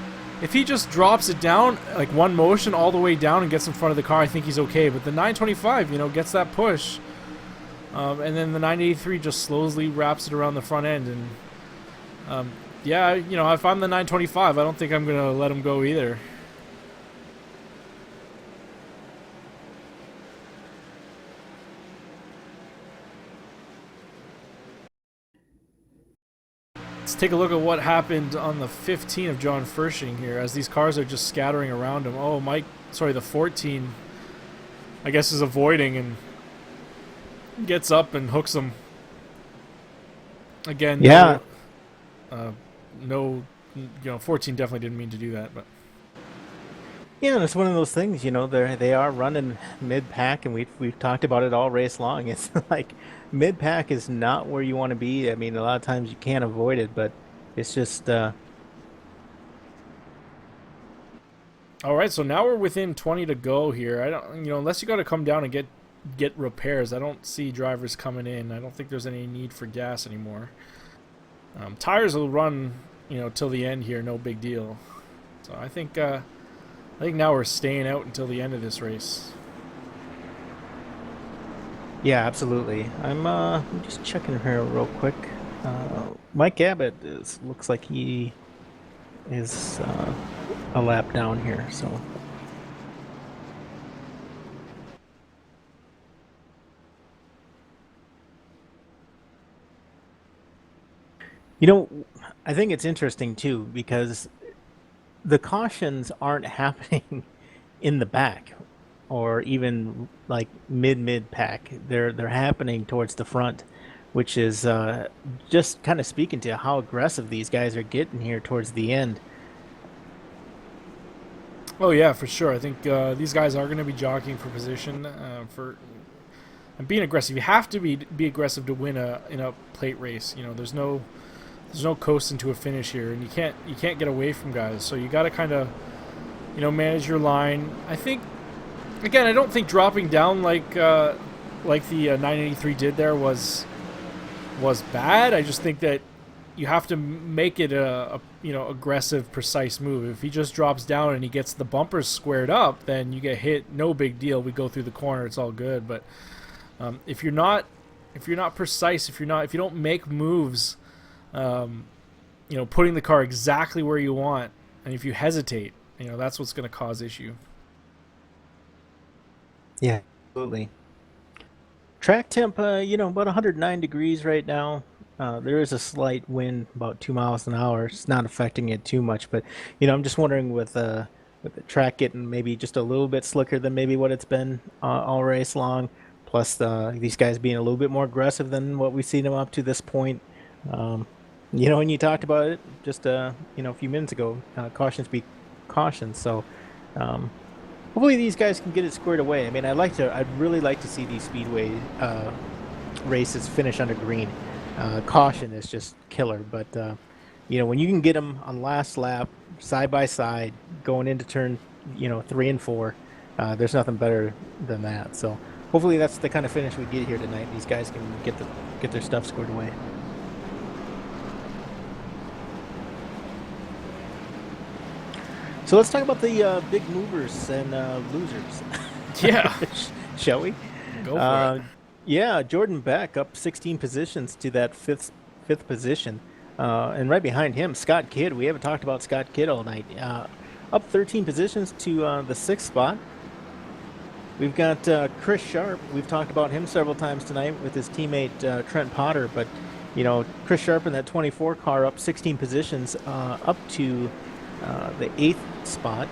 If he just drops it down, like one motion all the way down and gets in front of the car, I think he's okay. But the 925, gets that push. And then the 983 just slowly wraps it around the front end. And, yeah, if I'm the 925, I don't think I'm going to let him go either. Let's take a look at what happened on the 15 of John Fershing here as these cars are just scattering around him. Oh, the 14, I guess, is avoiding and gets up and hooks him. Again, yeah. 14 definitely didn't mean to do that, but yeah, and it's one of those things, they are running mid-pack, and we've talked about it all race long. It's like mid-pack is not where you want to be. I mean, a lot of times you can't avoid it, but it's just all right, so now we're within 20 to go here. I don't, unless you got to come down and get repairs, I don't see drivers coming in. I don't think there's any need for gas anymore. Tires will run, till the end here, no big deal. So I think now we're staying out until the end of this race. Yeah, absolutely. I'm just checking here real quick. Mike Abbott looks like he is a lap down here, so. I think it's interesting too because the cautions aren't happening in the back or even like mid pack. They're happening towards the front, which is just kind of speaking to how aggressive these guys are getting here towards the end. Oh yeah, for sure. I think these guys are going to be jockeying for position and being aggressive. You have to be aggressive to win in a plate race. There's no coasting to a finish here, and you can't get away from guys. So you got to kind of manage your line. I think, again, I don't think dropping down like the 983 did there was bad. I just think that you have to make it a aggressive, precise move. If he just drops down and he gets the bumpers squared up, then you get hit. No big deal. We go through the corner. It's all good. But if you're not precise, if you don't make moves, putting the car exactly where you want, and if you hesitate, that's what's going to cause issue. Yeah, absolutely. Track temp, about 109 degrees right now. There is a slight wind, about 2 miles an hour. It's not affecting it too much, but I'm just wondering with the track getting maybe just a little bit slicker than maybe what it's been all race long. Plus, these guys being a little bit more aggressive than what we've seen them up to this point. And you talked about it just a few minutes ago. Cautions be cautions. So hopefully these guys can get it squared away. I mean, I'd really like to see these speedway races finish under green. Caution is just killer, but when you can get them on last lap, side by side, going into turn 3 and 4, there's nothing better than that. So hopefully that's the kind of finish we get here tonight. These guys can get their stuff squared away. So let's talk about the big movers and losers. Yeah. Shall we? Go for it. Yeah, Jordan Beck up 16 positions to that fifth position. And right behind him, Scott Kidd. We haven't talked about Scott Kidd all night. Up 13 positions to the 6th spot. We've got Chris Sharp. We've talked about him several times tonight with his teammate Trent Potter. But, Chris Sharp in that 24 car up 16 positions up to the 8th spot.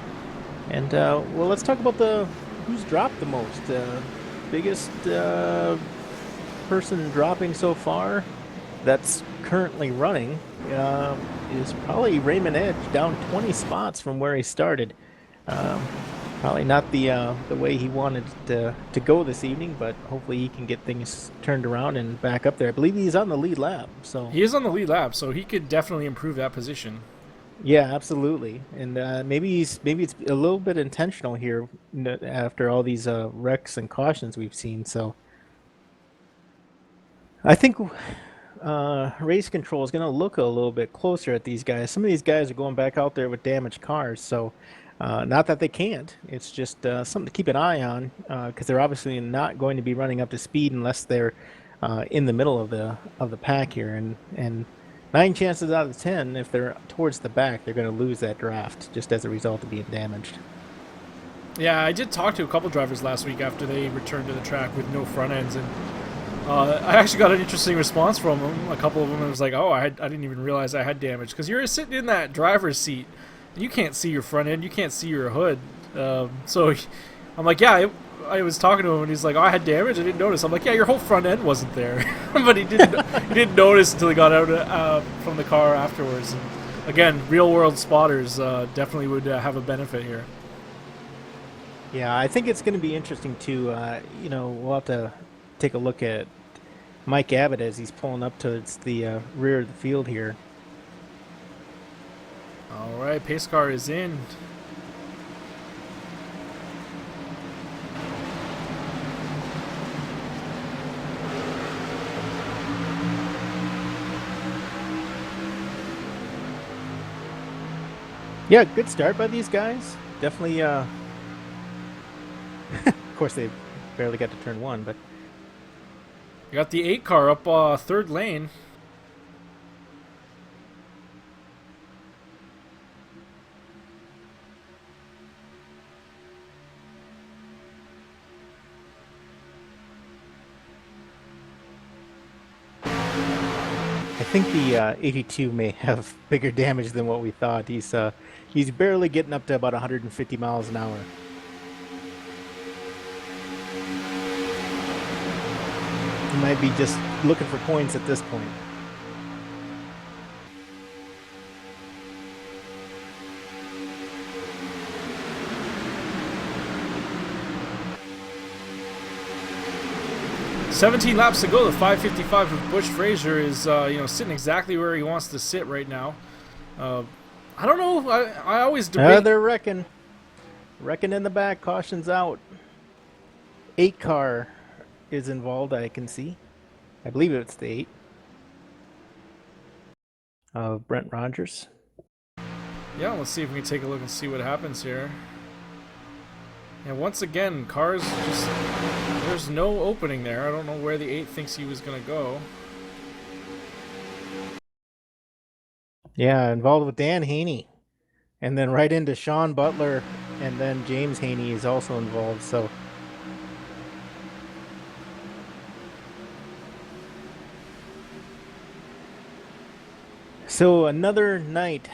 And, let's talk about who's dropped the most. Biggest person dropping so far that's currently running is probably Raymond Edge, down 20 spots from where he started. Probably not the way he wanted to go this evening, but hopefully he can get things turned around and back up there. I believe he's on the lead lap. So he is on the lead lap, so he could definitely improve that position. Yeah, absolutely, and maybe it's a little bit intentional here after all these wrecks and cautions we've seen. So I think race control is going to look a little bit closer at these guys. Some of these guys are going back out there with damaged cars, so not that they can't. It's just something to keep an eye on because they're obviously not going to be running up to speed unless they're in the middle of the pack here, and 9 chances out of 10, if they're towards the back, they're going to lose that draft just as a result of being damaged. Yeah, I did talk to a couple drivers last week after they returned to the track with no front ends, and I actually got an interesting response from them. A couple of them was like, "Oh, I didn't even realize I had damage," because you're sitting in that driver's seat, and you can't see your front end, you can't see your hood. So I'm like, "Yeah." I was talking to him, and he's like, "Oh, I had damage. I didn't notice." I'm like, "Yeah, your whole front end wasn't there," but he didn't notice until he got out from the car afterwards. And again, real world spotters definitely would have a benefit here. Yeah, I think it's going to be interesting too. We'll have to take a look at Mike Abbott as he's pulling up towards the rear of the field here. All right, pace car is in. Yeah, good start by these guys. Definitely, of course, they barely got to turn 1, but... You got the 8 car up 3rd lane. I think the 82 may have bigger damage than what we thought. He's barely getting up to about 150 miles an hour. He might be just looking for points at this point. "17 laps to go." The 5:55 of Busch Frazier is sitting exactly where he wants to sit right now. I don't know. I always debate. They're wrecking. Wrecking in the back, caution's out. 8 car is involved, I can see. I believe it's the 8 of Brent Rogers. Yeah, let's see if we can take a look and see what happens here. And once again, cars just... There's no opening there. I don't know where the 8 thinks he was going to go. Yeah, involved with Dan Haney. And then right into Sean Butler, and then James Haney is also involved, so... So another night